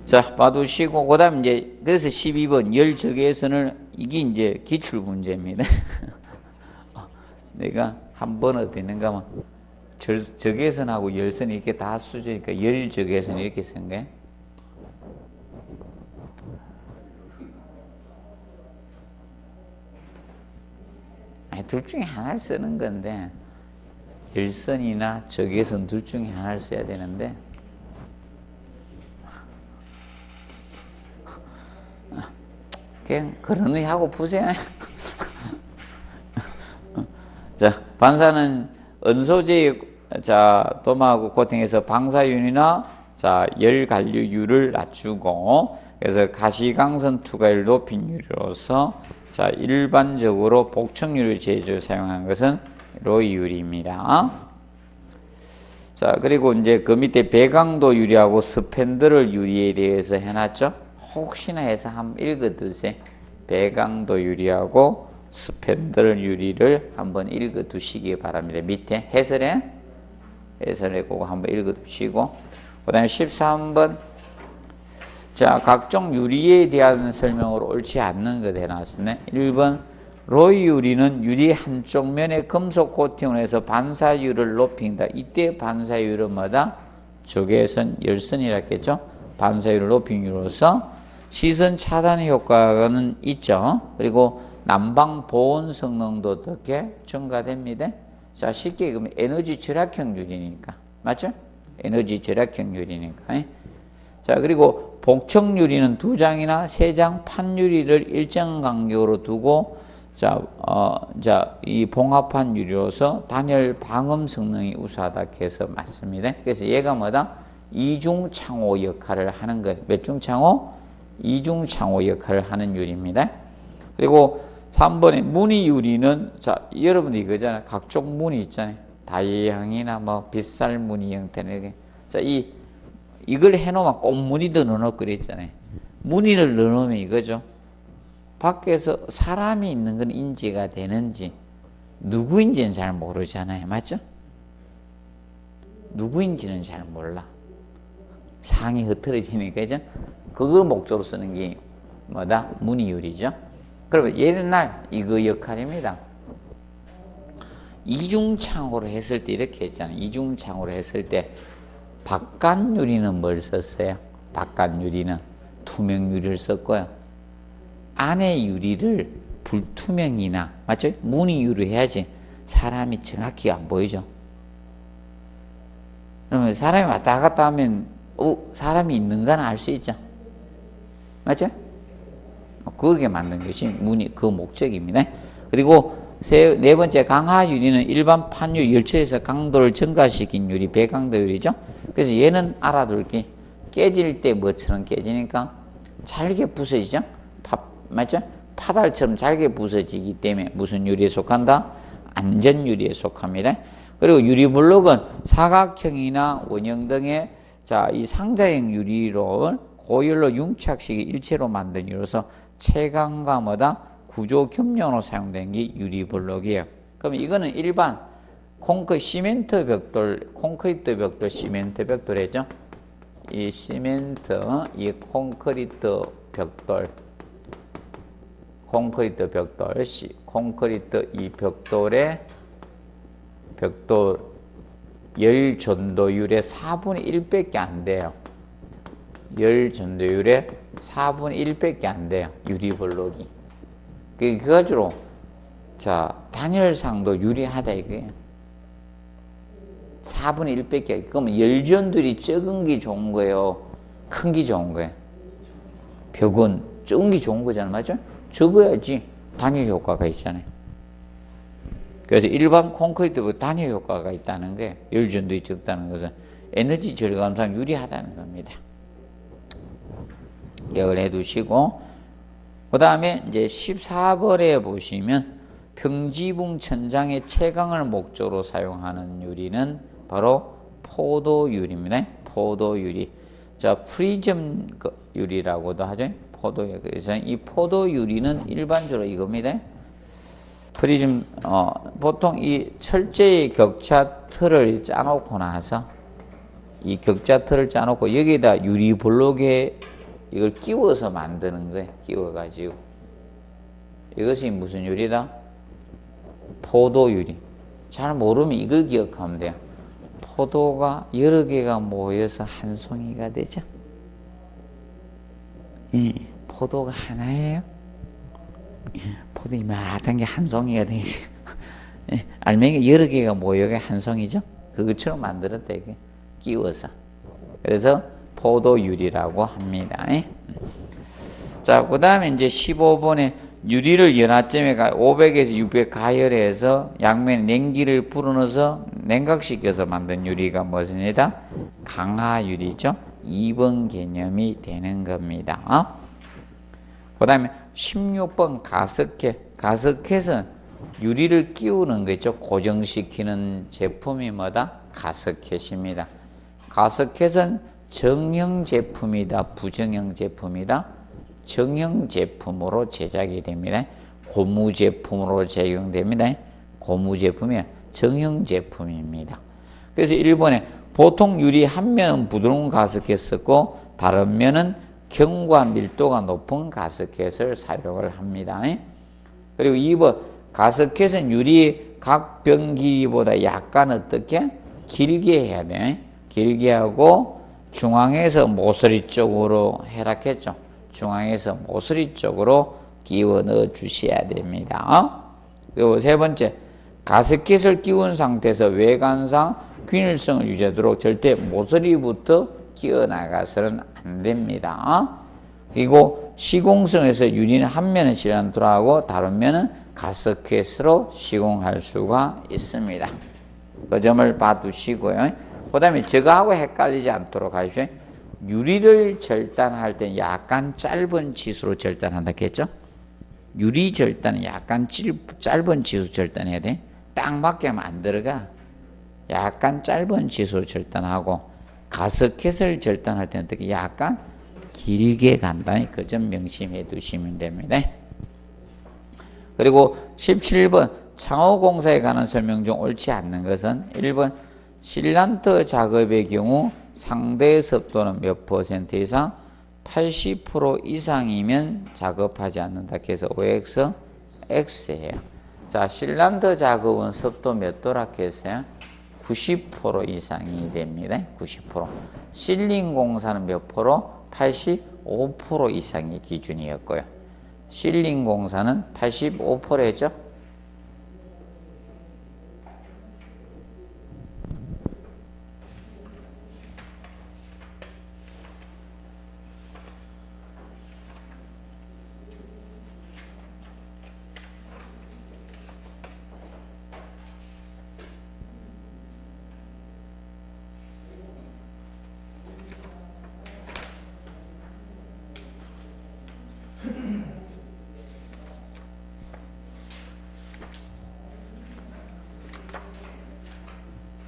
자, 봐두시고, 그 다음 이제, 그래서 12번, 열 적외선을, 이게 이제 기출 문제입니다. 내가 한 번 어디 있는가 하면, 적외선하고 열선이 이렇게 다 수저니까 열 적외선 이렇게 쓴 거예요. 둘 중에 하나를 쓰는 건데, 열선이나 적외선 둘 중에 하나를 써야 되는데, 그냥 그러니 하고 푸세요. 자, 반사는 은소재 도마하고 코팅해서 방사율이나 열 관류율을 낮추고, 그래서 가시광선 투과율 높인 유리로서 일반적으로 복층유리 제조에 사용하는 것은 로이유리입니다. 자, 그리고 이제 그 밑에 배강도 유리하고 스팬드럴 유리에 대해서 해놨죠. 혹시나 해서 한번 읽어두세요. 배강도 유리하고 스팬드럴 유리를 한번 읽어두시기 바랍니다. 밑에 해설에 그거 한번 읽어두시고, 그 다음에 13번. 자, 각종 유리에 대한 설명으로 옳지 않는 거 해놨습니다. 1번, 로이 유리는 유리 한쪽 면에 금속 코팅을 해서 반사율을 높인다. 이때 반사율은 뭐다? 적외선, 열선이라 했겠죠? 반사율을 높인 유로서 시선 차단 효과는 있죠. 그리고 난방 보온 성능도 어떻게 증가됩니다. 자, 쉽게 그러면 에너지 절약형 유리니까. 맞죠? 에너지 절약형 유리니까. 자, 그리고 복층 유리는 2장이나 3장 판 유리를 일정 간격으로 두고, 이 봉합한 유리로서 단열 방음 성능이 우수하다 해서 맞습니다. 그래서 얘가 뭐다? 이중 창호 역할을 하는 거예요. 몇 중 창호? 이중 창호 역할을 하는 유리입니다. 그리고 3번에 무늬 유리는, 여러분들 이거잖아요. 각종 무늬 있잖아요. 다이향이나 빗살 무늬 형태는. 이걸 해놓으면 꽃무늬도 넣어놓고 그랬잖아요. 무늬를 넣어놓으면 이거죠. 밖에서 사람이 있는 건 인지가 되는지, 누구인지는 잘 모르잖아요. 맞죠? 누구인지는 잘 몰라. 상이 흐트러지니까, 그죠? 그걸 목적으로 쓰는 게 뭐다? 무늬유리죠. 그러면 옛날 이거 역할입니다. 이중창호로 했을 때 이렇게 했잖아요. 이중창호로 했을 때 바깥유리는 뭘 썼어요? 바깥유리는 투명유리를 썼고요. 안에 유리를 불투명이나, 맞죠? 무늬유리 해야지 사람이 정확히 안 보이죠. 그러면 사람이 왔다 갔다 하면 사람이 있는가는 알 수 있죠. 맞죠? 그렇게 만든 것이 그 목적입니다. 그리고 네 번째 강화 유리는 일반 판유 열처에서 강도를 증가시킨 유리, 배강도 유리죠. 그래서 얘는 알아둘 게 깨질 때 뭐처럼 깨지니까 잘게 부서지죠. 맞죠? 파달처럼 잘게 부서지기 때문에 무슨 유리에 속한다? 안전 유리에 속합니다. 그리고 유리블록은 사각형이나 원형 등의 이 상자형 유리로 고열로 융착식이 일체로 만든 유리로서 채광과 뭐다? 구조 겸용으로 사용된 게 유리블록이에요. 그럼 이거는 일반 시멘트 벽돌, 콘크리트 벽돌, 시멘트 벽돌이죠. 이 시멘트, 이 콘크리트 벽돌, 콘크리트 이 벽돌의 벽돌 열 전도율의 4분의 1밖에 안 돼요. 열 전도율의 4분의 1밖에 안 돼요. 유리블록이. 그 가지고 단열상도 유리하다 이거예요. 4분의 1밖에. 그러면 열전들이 적은 게 좋은 거예요? 큰 게 좋은 거예요? 벽은 적은 게 좋은 거잖아요. 맞죠? 적어야지 단열 효과가 있잖아요. 그래서 일반 콘크리트보다 단열 효과가 있다는 게 열전도이 적다는 것은 에너지 절감상 유리하다는 겁니다. 기억을 해 두시고, 그 다음에 이제 14번에 보시면 평지붕 천장의 채광을 목적으로 사용하는 유리는 바로 포도유리입니다. 포도유리. 프리즘 유리라고도 하죠. 포도유리. 그래서 이 포도유리는 일반적으로 이겁니다. 프리즘, 보통 이 철제의 격차 틀을 짜놓고 나서 이 격차 틀을 짜놓고 여기에다 유리블록에 이걸 끼워서 만드는 거예요. 끼워가지고. 이것이 무슨 유리다? 포도유리. 잘 모르면 이걸 기억하면 돼요. 포도가 여러 개가 모여서 한 송이가 되죠. 포도가 하나예요. 포도 이만한 게 한 송이가 되죠. 알맹이가 여러 개가 모여가 한 송이죠. 그것처럼 만들었다 이게 끼워서. 그래서 포도유리라고 합니다. 그 다음에 이제 15번에 유리를 연화점에 500에서 600 가열해서 양면에 냉기를 불어넣어서 냉각시켜서 만든 유리가 무엇입니다? 강화유리죠. 2번 개념이 되는 겁니다. 그 다음에 16번 가스켓. 가스켓은 유리를 끼우는 거죠. 고정시키는 제품이 뭐다? 가스켓입니다. 가스켓은 정형 제품이다, 부정형 제품이다? 정형 제품으로 제작이 됩니다. 고무 제품으로 제공됩니다. 고무 제품이 정형 제품입니다. 그래서 일본에 보통 유리 한 면은 부드러운 가스켓 쓰고 다른 면은 경과 밀도가 높은 가스켓을 사용을 합니다. 그리고 2번 가스켓은 유리 각 병 길이보다 약간 어떻게? 길게 해야 돼. 길게 하고 중앙에서 모서리 쪽으로 해락했죠. 중앙에서 모서리 쪽으로 끼워 넣어 주셔야 됩니다. 그리고 세 번째, 가스켓을 끼운 상태에서 외관상 균일성을 유지하도록 절대 모서리부터 끼워 나가서는 안 됩니다. 그리고 시공성에서 유리는 한 면은 실안 돌아가고 다른 면은 가스켓으로 시공할 수가 있습니다. 그 점을 봐두시고요. 그 다음에 저거하고 헷갈리지 않도록 하십시오. 유리를 절단할 때 약간 짧은 치수로 절단한다 했죠? 유리 절단은 약간 짧은 치수 절단해야 돼. 딱 맞게 하면 안 들어가. 약간 짧은 치수로 절단하고 가스켓을 절단할 때는 어떻게 약간 길게 간다. 그 점 명심해 두시면 됩니다. 그리고 17번 창호공사에 관한 설명 중 옳지 않는 것은 1번 실란트 작업의 경우 상대 습도는 몇 % 이상? 80% 이상이면 작업하지 않는다. 그래서 OX, X예요. 자, 실란트 작업은 습도 몇 도라 했어요? 90% 이상이 됩니다. 90%. 실링 공사는 몇 프로? 85% 이상이 기준이었고요. 실링 공사는 85%였죠?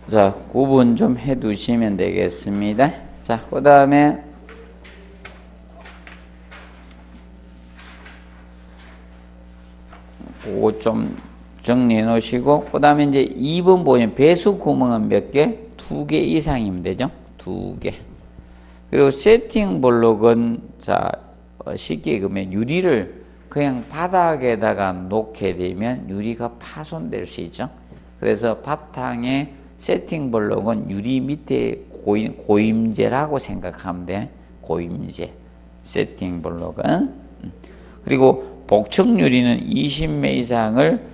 자, 구분 좀 해 두시면 되겠습니다. 자, 그 다음에 그거 좀 정리해 놓으시고, 그 다음에 이제 2번 보면 배수 구멍은 몇 개? 2개 이상이면 되죠? 2개. 그리고 세팅 블록은, 자, 쉽게 그러면 유리를 그냥 바닥에다가 놓게 되면 유리가 파손될 수 있죠. 그래서 바탕에 세팅 블록은 유리 밑에 고임제라고 생각하면 돼. 고임제. 세팅 블록은. 그리고 복층 유리는 20매 이상을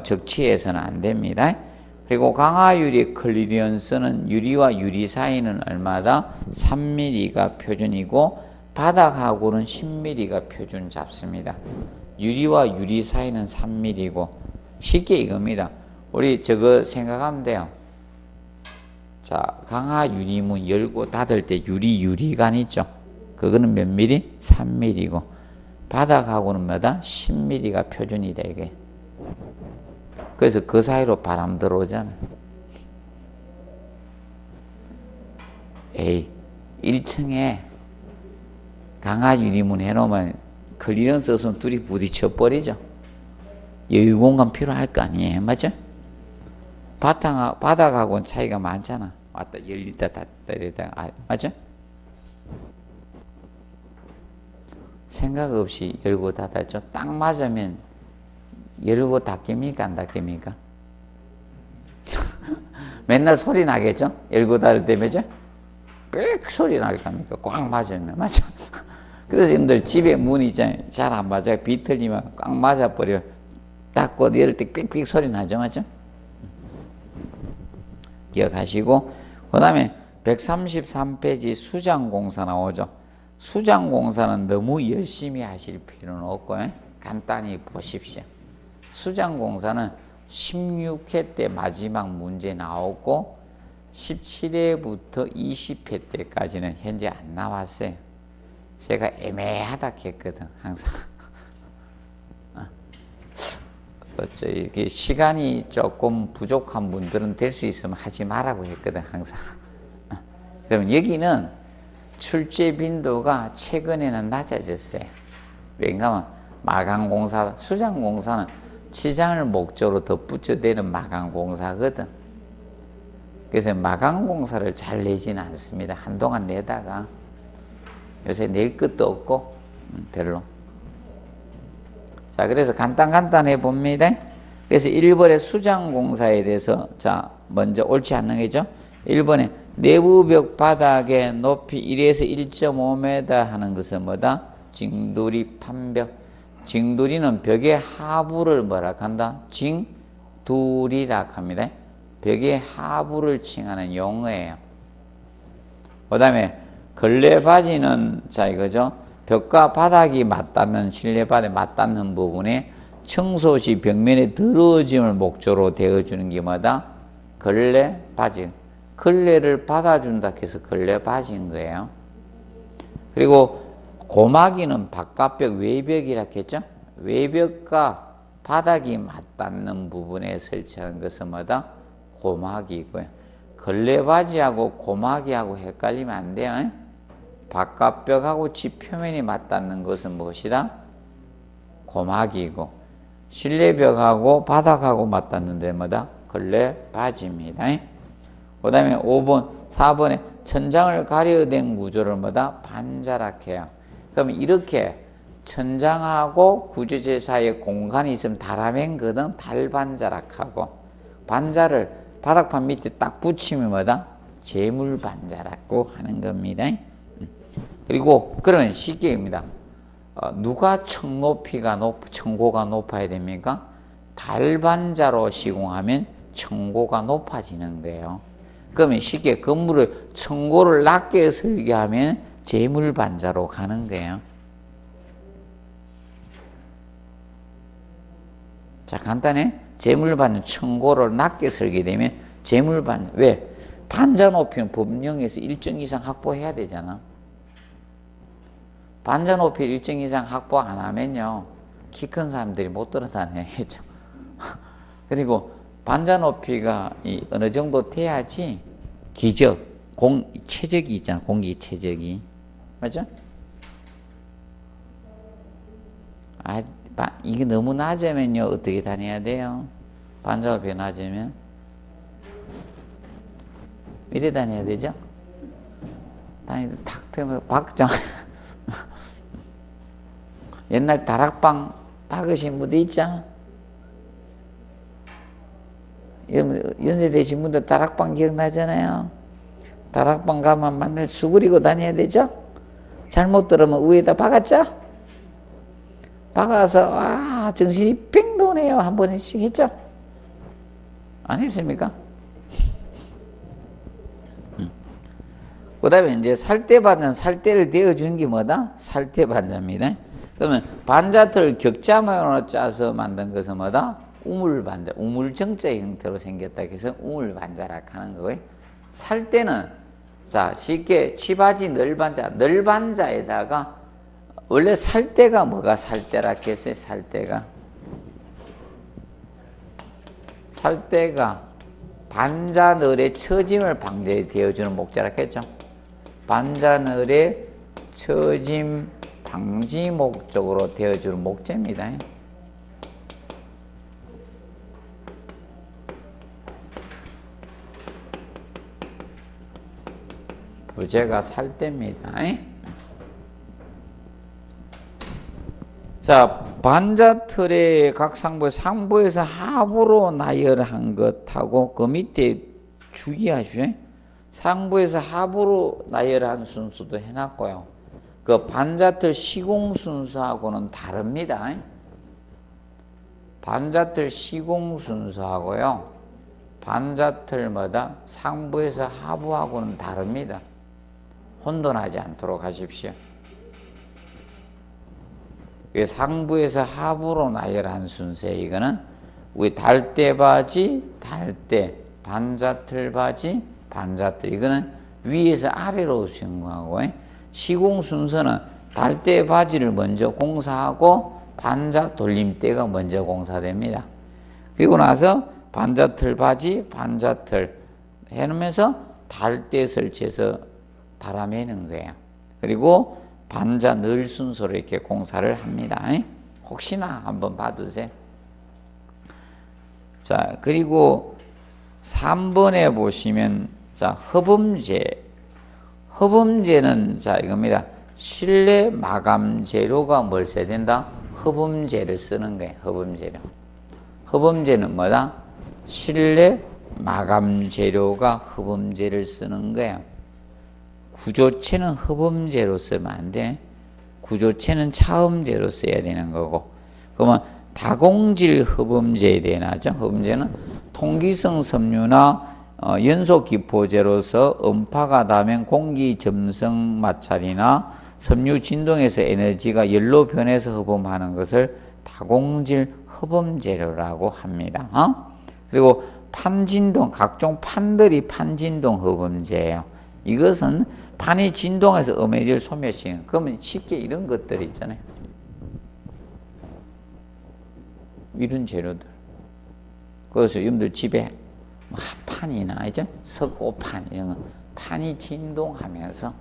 적치해서는 안 됩니다. 그리고 강화 유리 클리어런스는 유리와 유리 사이는 얼마다? 3mm가 표준이고 바닥하고는 10mm가 표준 잡습니다. 유리와 유리 사이는 3mm고 쉽게 이겁니다. 우리 저거 생각하면 돼요. 자, 강화 유리문 열고 닫을 때 유리관 있죠? 그거는 몇 mm? 3mm고 바닥하고는 뭐다? 10mm가 표준이다 이게. 그래서 그 사이로 바람 들어오잖아. 에이, 1층에 강화 유리문 해놓으면 클리어런스 없으면 둘이 부딪혀 버리죠. 여유 공간 필요할 거 아니에요, 맞죠? 바닥하고는 차이가 많잖아. 왔다 열리다 닫다 이러다가, 맞죠? 생각 없이 열고 닫았죠. 딱 맞으면 열고 닫깁니까 안 닫깁니까? 맨날 소리 나겠죠? 열고 닫을 때 뭐죠? 빽 소리 날 겁니까? 꽉 맞으면, 맞죠? 그래서 여러분들 집에 문이 잘 안 맞아요. 비틀리면 꽉 맞아버려. 닫고 열 때 삑삑 소리 나죠, 맞죠? 기억하시고, 그 다음에 133페이지 수장공사 나오죠. 수장공사는 너무 열심히 하실 필요는 없고, 간단히 보십시오. 수장공사는 16회 때 마지막 문제 나오고 17회부터 20회 때까지는 현재 안 나왔어요. 제가 애매하다 했거든, 항상. 이렇게 시간이 조금 부족한 분들은 될 수 있으면 하지 말라고 했거든, 항상. 그럼 여기는 출제 빈도가 최근에는 낮아졌어요. 왜냐하면 마감공사, 수장공사는 치장을 목적으로 덧붙여대는 마감공사거든. 그래서 마감공사를 잘 내지는 않습니다. 한동안 내다가 요새 낼 것도 없고 별로. 자, 그래서 간단해 봅니다. 그래서 1번의 수장공사에 대해서, 자, 먼저 옳지 않는 거죠. 1번에 내부벽 바닥의 높이 1에서 1.5m 하는 것은 뭐다? 징두리 판벽. 징두리는 벽의 하부를 뭐라 한다? 징두리라 합니다. 벽의 하부를 칭하는 용어예요. 그 다음에 걸레바지는, 자, 이거죠. 벽과 바닥이 맞닿는, 실내 바닥에 맞닿는 부분에 청소 시 벽면의 더러워짐을 목적으로 되어주는 게 뭐다? 걸레바지. 걸레를 받아준다 해서 걸레바지인 거예요. 그리고 고마기는 바깥벽 외벽이라 했죠. 외벽과 바닥이 맞닿는 부분에 설치하는 것은 뭐다? 고마기고요. 걸레바지하고 고마기하고 헷갈리면 안 돼요. 바깥벽하고 지표면이 맞닿는 것은 무엇이다? 고마기고, 실내벽하고 바닥하고 맞닿는데 뭐다? 걸레바지입니다. 그 다음에 5번, 4번에 천장을 가려댄 구조를 뭐다? 반자락 해요. 그럼 이렇게 천장하고 구조재 사이에 공간이 있으면 달아맨거든. 달반자락하고, 반자를 바닥판 밑에 딱 붙이면 뭐다? 재물반자라고 하는 겁니다. 그리고 그러면 쉽게 입니다. 누가 청고가 높아야 됩니까? 달반자로 시공하면 청고가 높아지는 거예요. 그러면 쉽게 건물을 청고를 낮게 설계하면 재물반자로 가는 거예요. 자, 간단해. 재물반자, 청고를 낮게 설계되면 재물반자. 왜? 반자 높이는 법령에서 일정 이상 확보해야 되잖아. 반자 높이를 일정 이상 확보 안 하면요, 키 큰 사람들이 못 들어다니겠죠. 그리고 반자 높이가 어느 정도 돼야지 최적이 있잖아. 공기 최적이. 맞죠? 이게 너무 낮으면요, 어떻게 다녀야 돼요? 반자 높이가 낮으면? 이래 다녀야 되죠? 다니다 탁 트면서 박정. 옛날 다락방 박으신 분들 있죠? 여러분, 연세 되신 분들 다락방 기억나잖아요? 다락방 가면 맨날 수그리고 다녀야 되죠? 잘못 들으면 위에다 박았죠? 박아서, 정신이 뺑 도네요. 한 번씩 했죠? 안 했습니까? 그 다음에 이제 살대반자, 살대를 대어주는 게 뭐다? 살대반자입니다. 그러면 반자틀 격자 모양으로 짜서 만든 것은 뭐다? 우물반자, 우물정자의 형태로 생겼다 해서 우물반자라 하는 거고요. 살대는, 자, 쉽게 치바지 널반자, 널반자에다가, 원래 살대가 뭐가 살대라 했어요? 살대가 반자널의 처짐을 방지되어주는 목자라 했죠. 반자널의 처짐 방지 목적으로 되어주는 목재입니다. 부재가 살대입니다. 자, 반자틀의 각 상부에서 하부로 나열한 것하고 그 밑에 주의하십시오. 상부에서 하부로 나열한 순서도 해놨고요. 그 반자틀 시공 순서하고는 다릅니다. 반자틀 시공 순서하고요. 반자틀마다 상부에서 하부하고는 다릅니다. 혼돈하지 않도록 하십시오. 상부에서 하부로 나열한 순서에 이거는 우리 달대바지, 달대, 반자틀바지, 반자틀. 이거는 위에서 아래로 진행하고 시공 순서는 달대바지를 먼저 공사하고 반자 돌림대가 먼저 공사됩니다. 그리고 나서 반자틀바지, 반자틀 해놓으면서 달대 설치해서 달아매는 거예요. 그리고 반자 늘 순서로 이렇게 공사를 합니다. 혹시나 한번 봐두세요. 자, 그리고 3번에 보시면, 자, 허범재. 허범재는, 자, 이겁니다. 실내 마감 재료가 뭘 써야 된다? 허범재를 쓰는 거예요. 허범재료. 허범재는 뭐다? 실내 마감 재료가 허범재를 쓰는 거예요. 구조체는 허범재로 쓰면 안 돼. 구조체는 차음재로 써야 되는 거고. 그러면 다공질 허범재에 대해나죠. 허범재는 통기성 섬유나 연소 기포제로서 음파가 닿으면 공기 점성 마찰이나 섬유 진동에서 에너지가 열로 변해서 허범하는 것을 다공질 허범재료라고 합니다. 그리고 판진동, 각종 판들이 판진동 허범재예요. 이것은 판이 진동해서 음해질 소멸시키는, 그러면 쉽게 이런 것들 있잖아요. 이런 재료들. 그래서 여러분들 집에 합판이나 이제 석고판 이런 거, 판이 진동하면서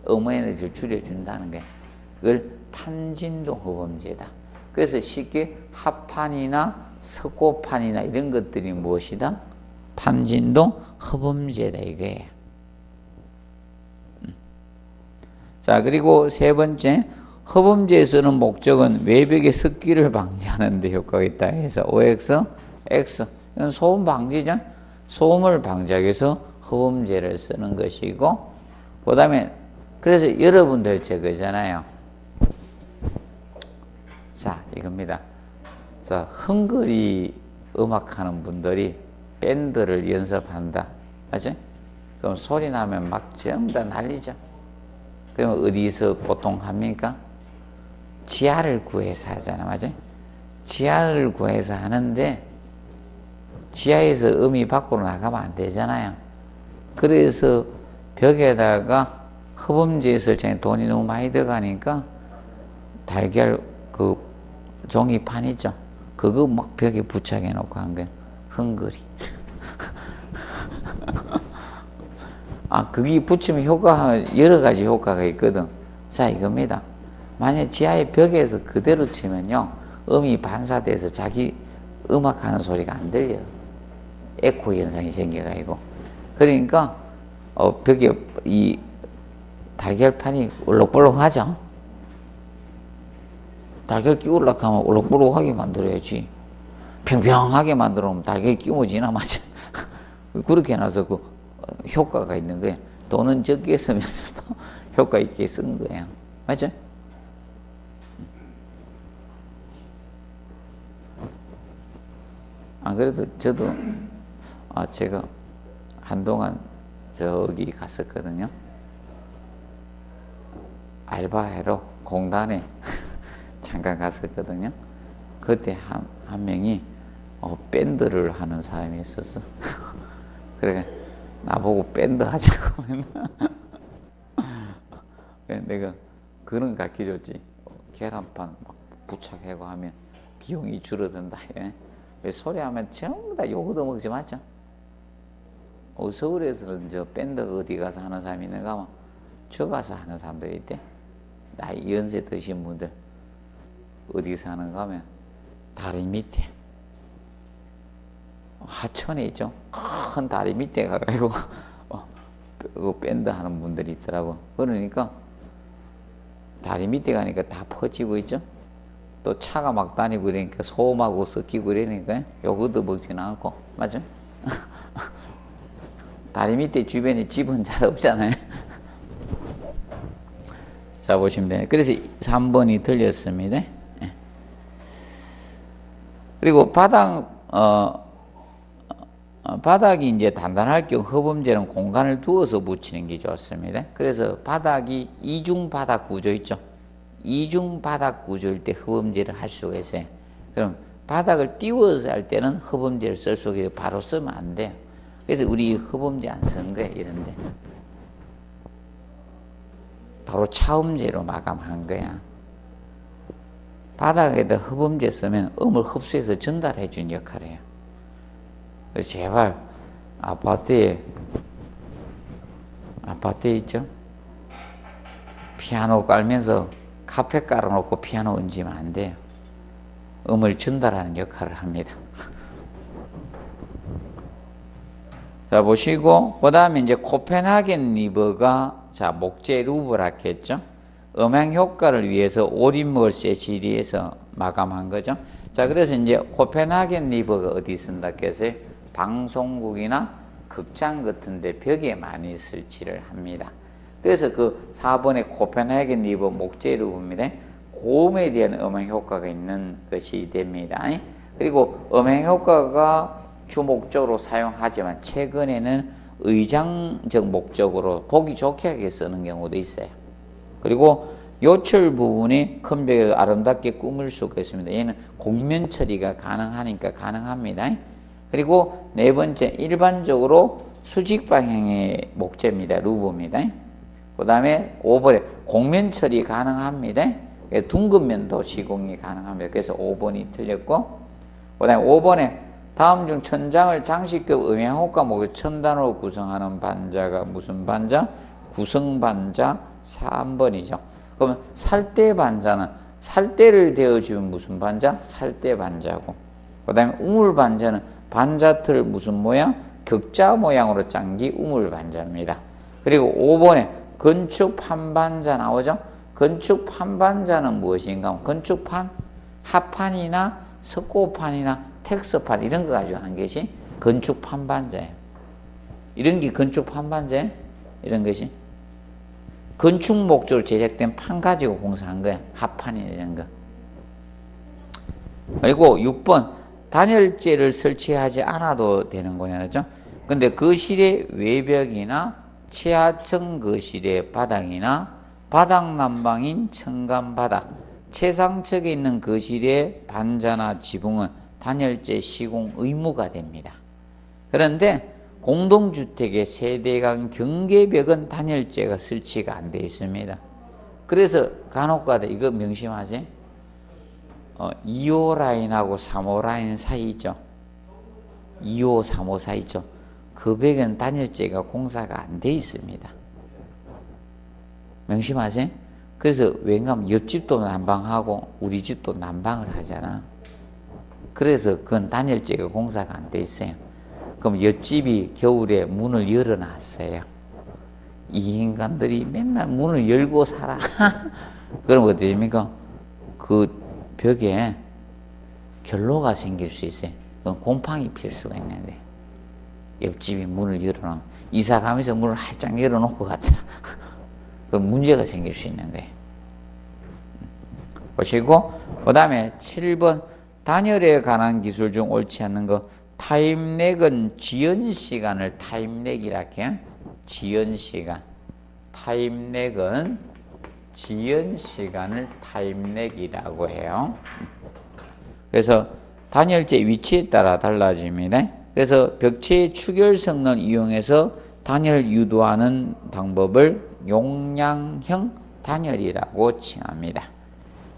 음의 에너지를 줄여준다는 게 그걸 판진동 허범제다. 그래서 쉽게 합판이나 석고판이나 이런 것들이 무엇이다? 판진동 허범제다 이거예요. 자, 그리고 세 번째, 허범제에 쓰는 목적은 외벽의 습기를 방지하는 데 효과가 있다 해서 OX, X. 이건 소음 방지죠. 소음을 방지하기 위해서 허범제를 쓰는 것이고, 그 다음에, 그래서 여러분들 저거잖아요. 자, 이겁니다. 자, 헝거리 음악하는 분들이 밴드를 연습한다. 맞죠? 그럼 소리 나면 막 전부 다 난리죠. 그러면 어디서 보통 합니까? 지하를 구해서 하잖아, 맞아? 지하를 구해서 하는데 지하에서 음이 밖으로 나가면 안 되잖아요. 그래서 벽에다가 허범제 설치에 돈이 너무 많이 들어가니까 달걀 그 종이판 있죠? 그거 막 벽에 부착해 놓고 한 거예요. 헝그리. 그게 붙이면 효과가, 여러 가지 효과가 있거든. 자, 이겁니다. 만약 지하의 벽에서 그대로 치면요, 음이 반사돼서 자기 음악하는 소리가 안 들려. 에코 현상이 생겨가지고. 그러니까, 벽에 이 달걀판이 울럭불럭하죠? 달걀 끼우려고 하면 울럭불럭하게 만들어야지. 평평하게 만들어 놓으면 달걀이 끼워지나 마죠. 그렇게 해놔서 그 효과가 있는 거예요. 돈은 적게 쓰면서도 효과 있게 쓴 거예요. 맞죠? 안 그래도 저도 제가 한동안 저기 갔었거든요. 알바하러 공단에 잠깐 갔었거든요. 그때 한 명이 밴드를 하는 사람이 있었어. 그래 나보고 밴드 하자고 맨날. 내가 그런 거 가르쳐줬지. 계란판 막 부착하고 하면 비용이 줄어든다. 왜 소리하면 전부 다 욕 얻어먹지 맞죠? 서울에서는 저 밴드 어디 가서 하는 사람이 있는가 하면 저 가서 하는 사람들이 있대. 나이 연세 드신 분들 어디서 하는가 하면 다리 밑에 하천에 있죠. 큰 다리 밑에 가가지고 그 밴드 하는 분들이 있더라고. 그러니까 다리 밑에 가니까 다 퍼지고 있죠. 또 차가 막 다니고 이러니까 소음하고 섞이고 이러니까 욕 얻어먹지는 않고. 맞죠? 다리 밑에 주변에 집은 잘 없잖아요. 자, 보시면 돼요. 그래서 3번이 틀렸습니다. 그리고 바닥이 이제 단단할 경우 허범제는 공간을 두어서 붙이는 게 좋습니다. 그래서 바닥이 이중 바닥 구조 있죠. 이중 바닥 구조일 때 허범제를 할 수가 있어요. 그럼 바닥을 띄워서 할 때는 허범제를 쓸 수가 있어요. 바로 쓰면 안 돼요. 그래서 우리 허범제 안 쓴 거예요. 이런데 바로 차음제로 마감한 거야. 바닥에다 허범제 쓰면 음을 흡수해서 전달해 준 역할을 해요. 그래서 제발 아파트에 있죠? 피아노 깔면서 카페 깔아놓고 피아노 얹으면 안 돼요. 음을 전달하는 역할을 합니다. 자, 보시고, 그 다음에 이제 코펜하겐 리버가, 자, 목재 루브라고 했죠? 음향 효과를 위해서 오림월세 시리에서 마감한 거죠. 자, 그래서 이제 코펜하겐 리버가 어디 쓴다 했어요? 방송국이나 극장 같은 데 벽에 많이 설치를 합니다. 그래서 그 4번의 코펜하겐 리버 목재 루브입니다. 고음에 대한 음향 효과가 있는 것이 됩니다. 그리고 음향 효과가 주목적으로 사용하지만 최근에는 의장적 목적으로 보기 좋게 하게 쓰는 경우도 있어요. 그리고 요철 부분이 큰 벽을 아름답게 꾸밀 수가 있습니다. 얘는 곡면 처리가 가능하니까 가능합니다. 그리고 네 번째, 일반적으로 수직 방향의 목재입니다. 루브입니다. 그 다음에 5번에 곡면 처리 가능합니다. 둥근 면도 시공이 가능합니다. 그래서 5번이 틀렸고, 그 다음에 5번에 다음 중 천장을 장식급 음향효과 목의 천단으로 구성하는 반자가 무슨 반자? 구성반자 3번이죠. 그러면 살대반자는 살대를 대어주면 무슨 반자? 살대반자고. 그 다음에 우물반자는 반자틀 무슨 모양? 격자 모양으로 짠 게 우물반자입니다. 그리고 5번에 건축판반자 나오죠? 건축판반자는 무엇인가? 건축판, 합판이나 석고판이나 텍스판 이런 거 가지고 한 것이 건축판반자예요. 이런 게 건축판반자예요. 이런 것이 건축 목적으로 제작된 판 가지고 공사한 거야. 합판이나 이런 거. 그리고 6번 단열재를 설치하지 않아도 되는 거냐죠. 근데 거실의 외벽이나 최하층 거실의 바닥이나 바닥 난방인 천간바닥 최상층에 있는 거실의 반자나 지붕은 단열재 시공 의무가 됩니다. 그런데 공동주택의 세대 간 경계벽은 단열재가 설치가 안 되어 있습니다. 그래서 간혹가다 이거 명심하세요. 2호 라인하고 3호 라인 사이 있죠. 2호, 3호 사이죠. 그 벽에는 단열재가 공사가 안 돼 있습니다. 명심하세요. 그래서 왠가하면 옆집도 난방하고 우리 집도 난방을 하잖아. 그래서 그건 단열재가 공사가 안 돼 있어요. 그럼 옆집이 겨울에 문을 열어놨어요. 이 인간들이 맨날 문을 열고 살아. 그럼 어떻게 됩니까? 그 벽에 결로가 생길 수 있어요. 그건 곰팡이 필 수가 있는 거예요. 옆집이 문을 열어놓으면 이사 가면서 문을 활짝 열어놓고 갔다. 그럼 문제가 생길 수 있는 거예요. 보시고, 그 다음에 7번 단열에 관한 기술 중 옳지 않는 거. 타임렉은 지연시간을 타임렉이라 해요. 지연시간. 타임렉은 지연시간을 타임렉이라고 해요. 그래서 단열재 위치에 따라 달라집니다. 그래서 벽체의 추결성을 이용해서 단열 유도하는 방법을 용량형 단열이라고 칭합니다.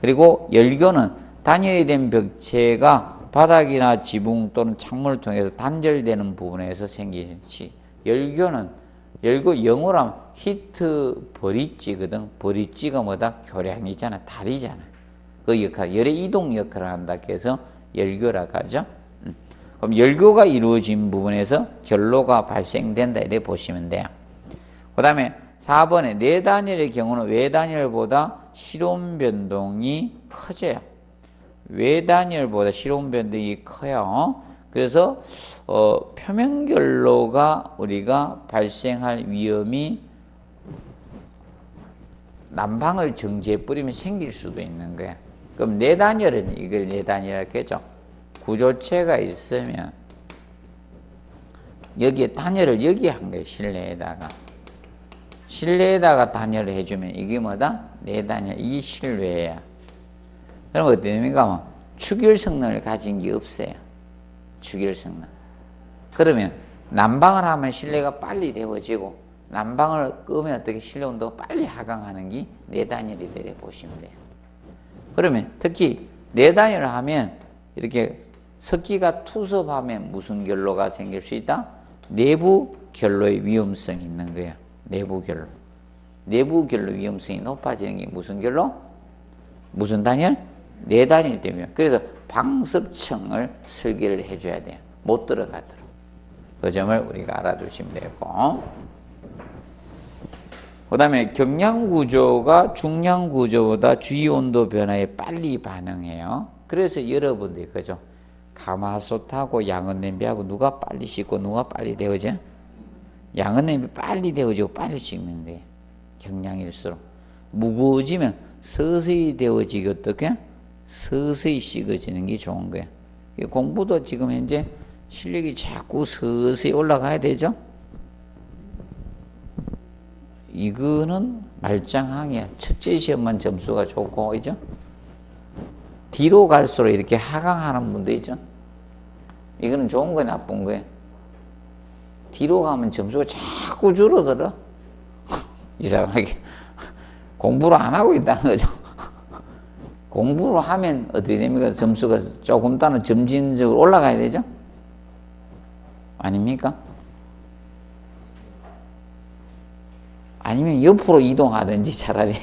그리고 열교는 단열이 된 벽체가 바닥이나 지붕 또는 창문을 통해서 단절되는 부분에서 생긴 열교는 열교 영어로 하면 히트 브릿지거든. 브릿지가 뭐다? 교량이잖아. 다리잖아. 그 역할, 열의 이동 역할을 한다 해서 열교라고 하죠. 그럼 열교가 이루어진 부분에서 결로가 발생된다 이렇게 보시면 돼요. 그 다음에 4번에 내단열의 경우는 외단열보다 실온 변동이 커져요. 외단열보다 실온 변동이 커요. 그래서 표면 결로가 우리가 발생할 위험이 난방을 정지해 버리면 생길 수도 있는 거야. 그럼 내단열은 이걸 내단열이라고 하죠. 구조체가 있으면 여기에 단열을 여기 한 거예요. 실내에다가 단열을 해주면 이게 뭐다? 내단열. 이게 실외야. 그럼 어떻게 됩니까? 추결 성능을 가진 게 없어요. 추결 성능. 그러면 난방을 하면 실내가 빨리 데워지고 난방을 끄면 어떻게 실내 온도가 빨리 하강하는 게 내단열이 되게 보시면 돼요. 그러면 특히 내단열을 하면 이렇게 석기가 투섭하면 무슨 결로가 생길 수 있다? 내부 결로의 위험성이 있는 거예요. 내부 결로. 내부 결로 위험성이 높아지는 게 무슨 결로? 무슨 단열? 내단열 때문에. 그래서 방섭청을 설계를 해줘야 돼요. 못 들어가도록. 그 점을 우리가 알아두시면 되고. 그 다음에 경량구조가 중량구조보다 주위온도 변화에 빨리 반응해요. 그래서 여러분들이 그죠? 가마솥하고 양은냄비하고 누가 빨리 식고 누가 빨리 데워져? 양은냄비 빨리 데워지고 빨리 식는 거예요. 경량일수록. 무거워지면 서서히 데워지기 어떻게? 서서히 식어지는 게 좋은 거예요. 공부도 지금 현재 실력이 자꾸 서서히 올라가야 되죠? 이거는 말짱항이야. 첫째 시험만 점수가 좋고, 그죠? 뒤로 갈수록 이렇게 하강하는 분도 있죠? 이거는 좋은 거야, 나쁜 거야? 뒤로 가면 점수가 자꾸 줄어들어. 이상하게. 공부를 안 하고 있다는 거죠. 공부를 하면 어떻게 됩니까? 점수가 조금 따는 점진적으로 올라가야 되죠? 아닙니까? 아니면 옆으로 이동하든지 차라리.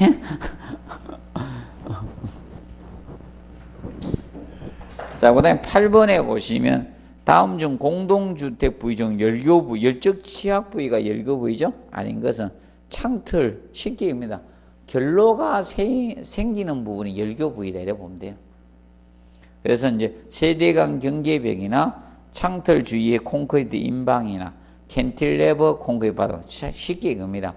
자, 그 다음에 8번에 보시면 다음 중 공동주택 부위 중 열교 부위, 열적 취약 부위가 열교 부위죠? 아닌 것은 창틀, 쉽게 입니다. 결로가 생기는 부분이 열교 부위다 이렇게 보면 돼요. 그래서 이제 세대강 경계벽이나 창틀 주위의 콘크리트 인방이나 캔틸레버 콘크리트 바닥, 쉽게 이겁니다.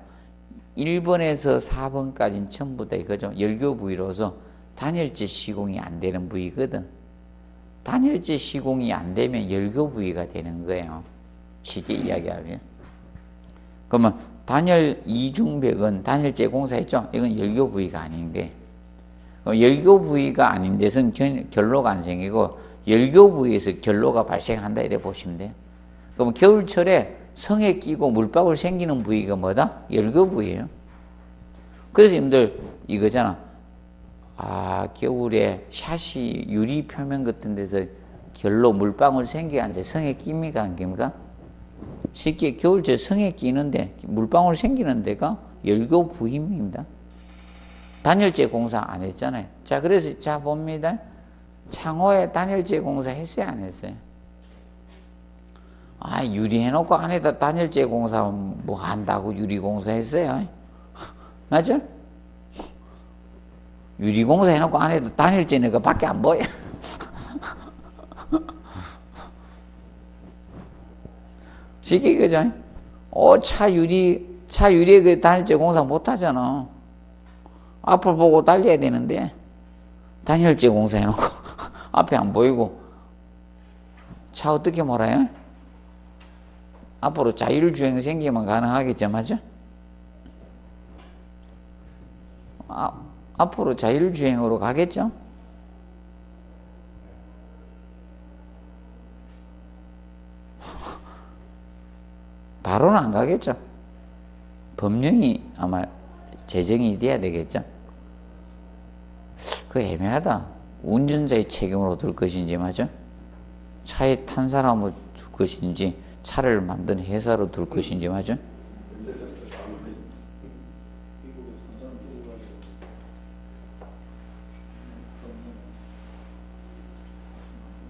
1번에서 4번까지는 전부 다 이거죠. 열교 부위로서 단열재 시공이 안 되는 부위거든. 단열재 시공이 안 되면 열교 부위가 되는 거예요. 쉽게 이야기하면. 그러면 단열 이중벽은 단열재 공사했죠? 이건 열교 부위가 아닌 게. 열교 부위가 아닌 데서는 결로가 안 생기고 열교 부위에서 결로가 발생한다 이렇게 보시면 돼요. 그럼 겨울철에 성에 끼고 물방울 생기는 부위가 뭐다? 열교 부위예요. 그래서 여러분들 이거잖아. 겨울에 샷이 유리 표면 같은 데서 결로 물방울 생기가 이제 성에 낍니까 안 낍니까? 쉽게 겨울철 성에 끼는데 물방울 생기는 데가 열교 부임입니다. 단열재 공사 안 했잖아요. 자, 그래서 자 봅니다. 창호에 단열재 공사 했어요 안 했어요? 아, 유리해놓고 안에다 단열재 공사 뭐 한다고 유리 공사 했어요? 맞죠? 유리 공사 해놓고 안에다 단열재 넣은 거 밖에 안 보여. 쉽게 그죠? 차 유리에 그 단열재 공사 못 하잖아. 앞을 보고 달려야 되는데, 단열재 공사 해놓고, 앞에 안 보이고, 차 어떻게 몰아요? 앞으로 자율주행 생기면 가능하겠죠, 맞죠? 앞으로 자율주행으로 가겠죠? 바로는 안 가겠죠? 법령이 아마 제정이 돼야 되겠죠? 그거 애매하다. 운전자의 책임으로 둘 것인지, 맞죠? 차에 탄 사람으로 둘 것인지, 차를 만든 회사로 둘 것인지, 맞죠?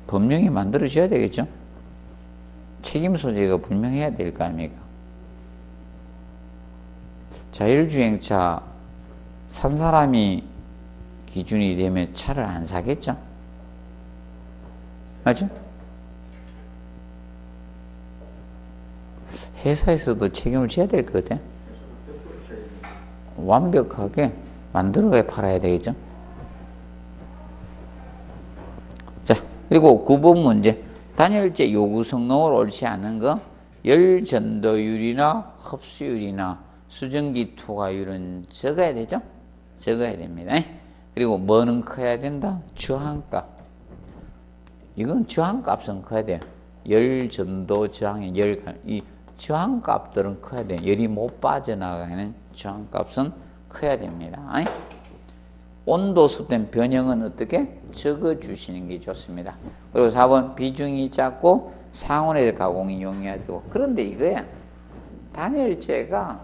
법령이 만들어져야 되겠죠? 책임 소재가 분명해야 될 거 아닙니까? 자율주행차 산 사람이 기준이 되면 차를 안 사겠죠? 맞죠? 회사에서도 책임을 져야 될 것 같아요. 완벽하게 만들어야 팔아야 되겠죠? 자, 그리고 9번 문제. 단열재 요구 성능을 옳지 않은 거, 열 전도율이나 흡수율이나 수증기 투과율은 적어야 되죠? 적어야 됩니다. 그리고 뭐는 커야 된다? 저항값. 이건 저항값은 커야 돼요. 열 전도 저항의 이 저항값들은 커야 돼요. 열이 못 빠져나가는 저항값은 커야 됩니다. 온도 습된 변형은 어떻게? 적어주시는 게 좋습니다. 그리고 4번 비중이 작고 상온의 가공이 용이해야 되고. 그런데 이거야. 단열재가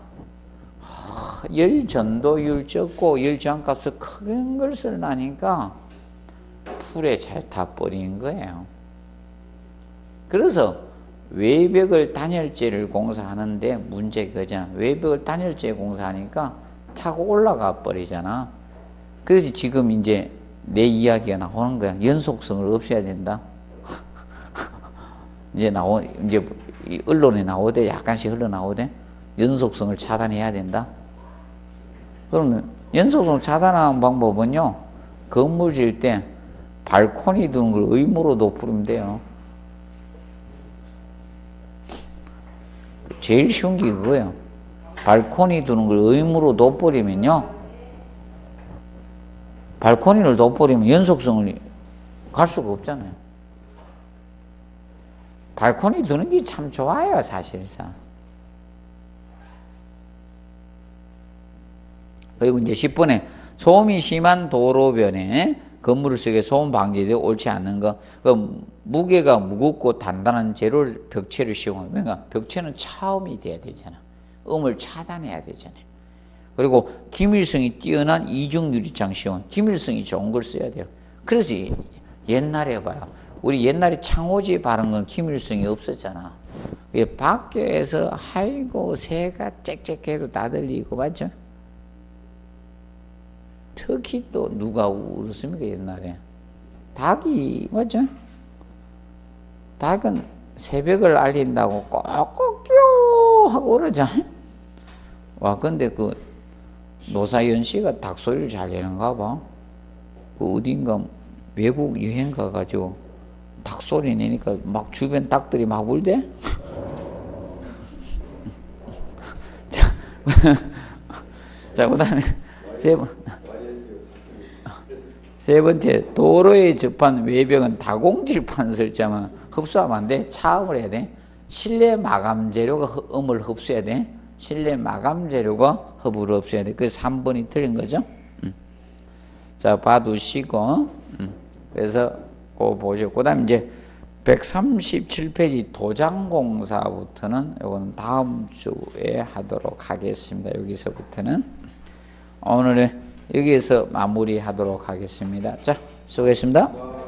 열 전도율 적고 열 저항값을 큰 걸 쓰려니까 풀에 잘 타버린 거예요. 그래서 외벽을 단열재를 공사하는데 문제가 그잖아. 외벽을 단열재 공사하니까 타고 올라가 버리잖아. 그래서 지금 이제 내 이야기가 나오는 거야. 연속성을 없애야 된다. 이제 언론에 나오대, 약간씩 흘러나오대. 연속성을 차단해야 된다. 그러면 연속성 차단하는 방법은요, 건물 지을 때 발코니 두는 걸 의무로 둬버리면 돼요. 제일 쉬운 게 그거예요. 발코니 두는 걸 의무로 둬버리면요, 발코니를 둬버리면 연속성을 갈 수가 없잖아요. 발코니 두는 게 참 좋아요, 사실상. 그리고 이제 10번에 소음이 심한 도로변에 건물 속에 소음 방지되어 옳지 않는 거. 그 무게가 무겁고 단단한 재료를 벽체를 씌우면, 그러니까 벽체는 차음이 돼야 되잖아. 음을 차단해야 되잖아요. 그리고 기밀성이 뛰어난 이중 유리창 씌운, 기밀성이 좋은 걸 써야 돼요. 그래서 옛날에 봐요. 우리 옛날에 창호지 바른 건 기밀성이 없었잖아. 밖에서 아이고 새가 짹짹해도 다 들리고, 맞죠? 특히 또 누가 울었습니까 옛날에? 닭이, 맞죠? 닭은 새벽을 알린다고 꼭꼭끼요 하고 울었죠. 와, 근데 그 노사연 씨가 닭 소리를 잘 내는가 봐. 그 어딘가 외국 여행 가가지고 닭 소리 내니까 막 주변 닭들이 막 울대? 자, 그 다음에 세 번째, 도로에 접한 외벽은 다공질판 설치하면 흡수하면 안 돼. 차음을 해야 돼. 실내 마감 재료가 음을 흡수해야 돼. 실내 마감 재료가 흡을 흡수해야 돼. 그래서 3번이 틀린 거죠. 자, 봐두시고. 그래서 그거 보죠. 그 다음에 이제 137페이지 도장공사부터는 이거는 다음 주에 하도록 하겠습니다. 여기서부터는 오늘은 여기에서 마무리하도록 하겠습니다. 자, 수고했습니다.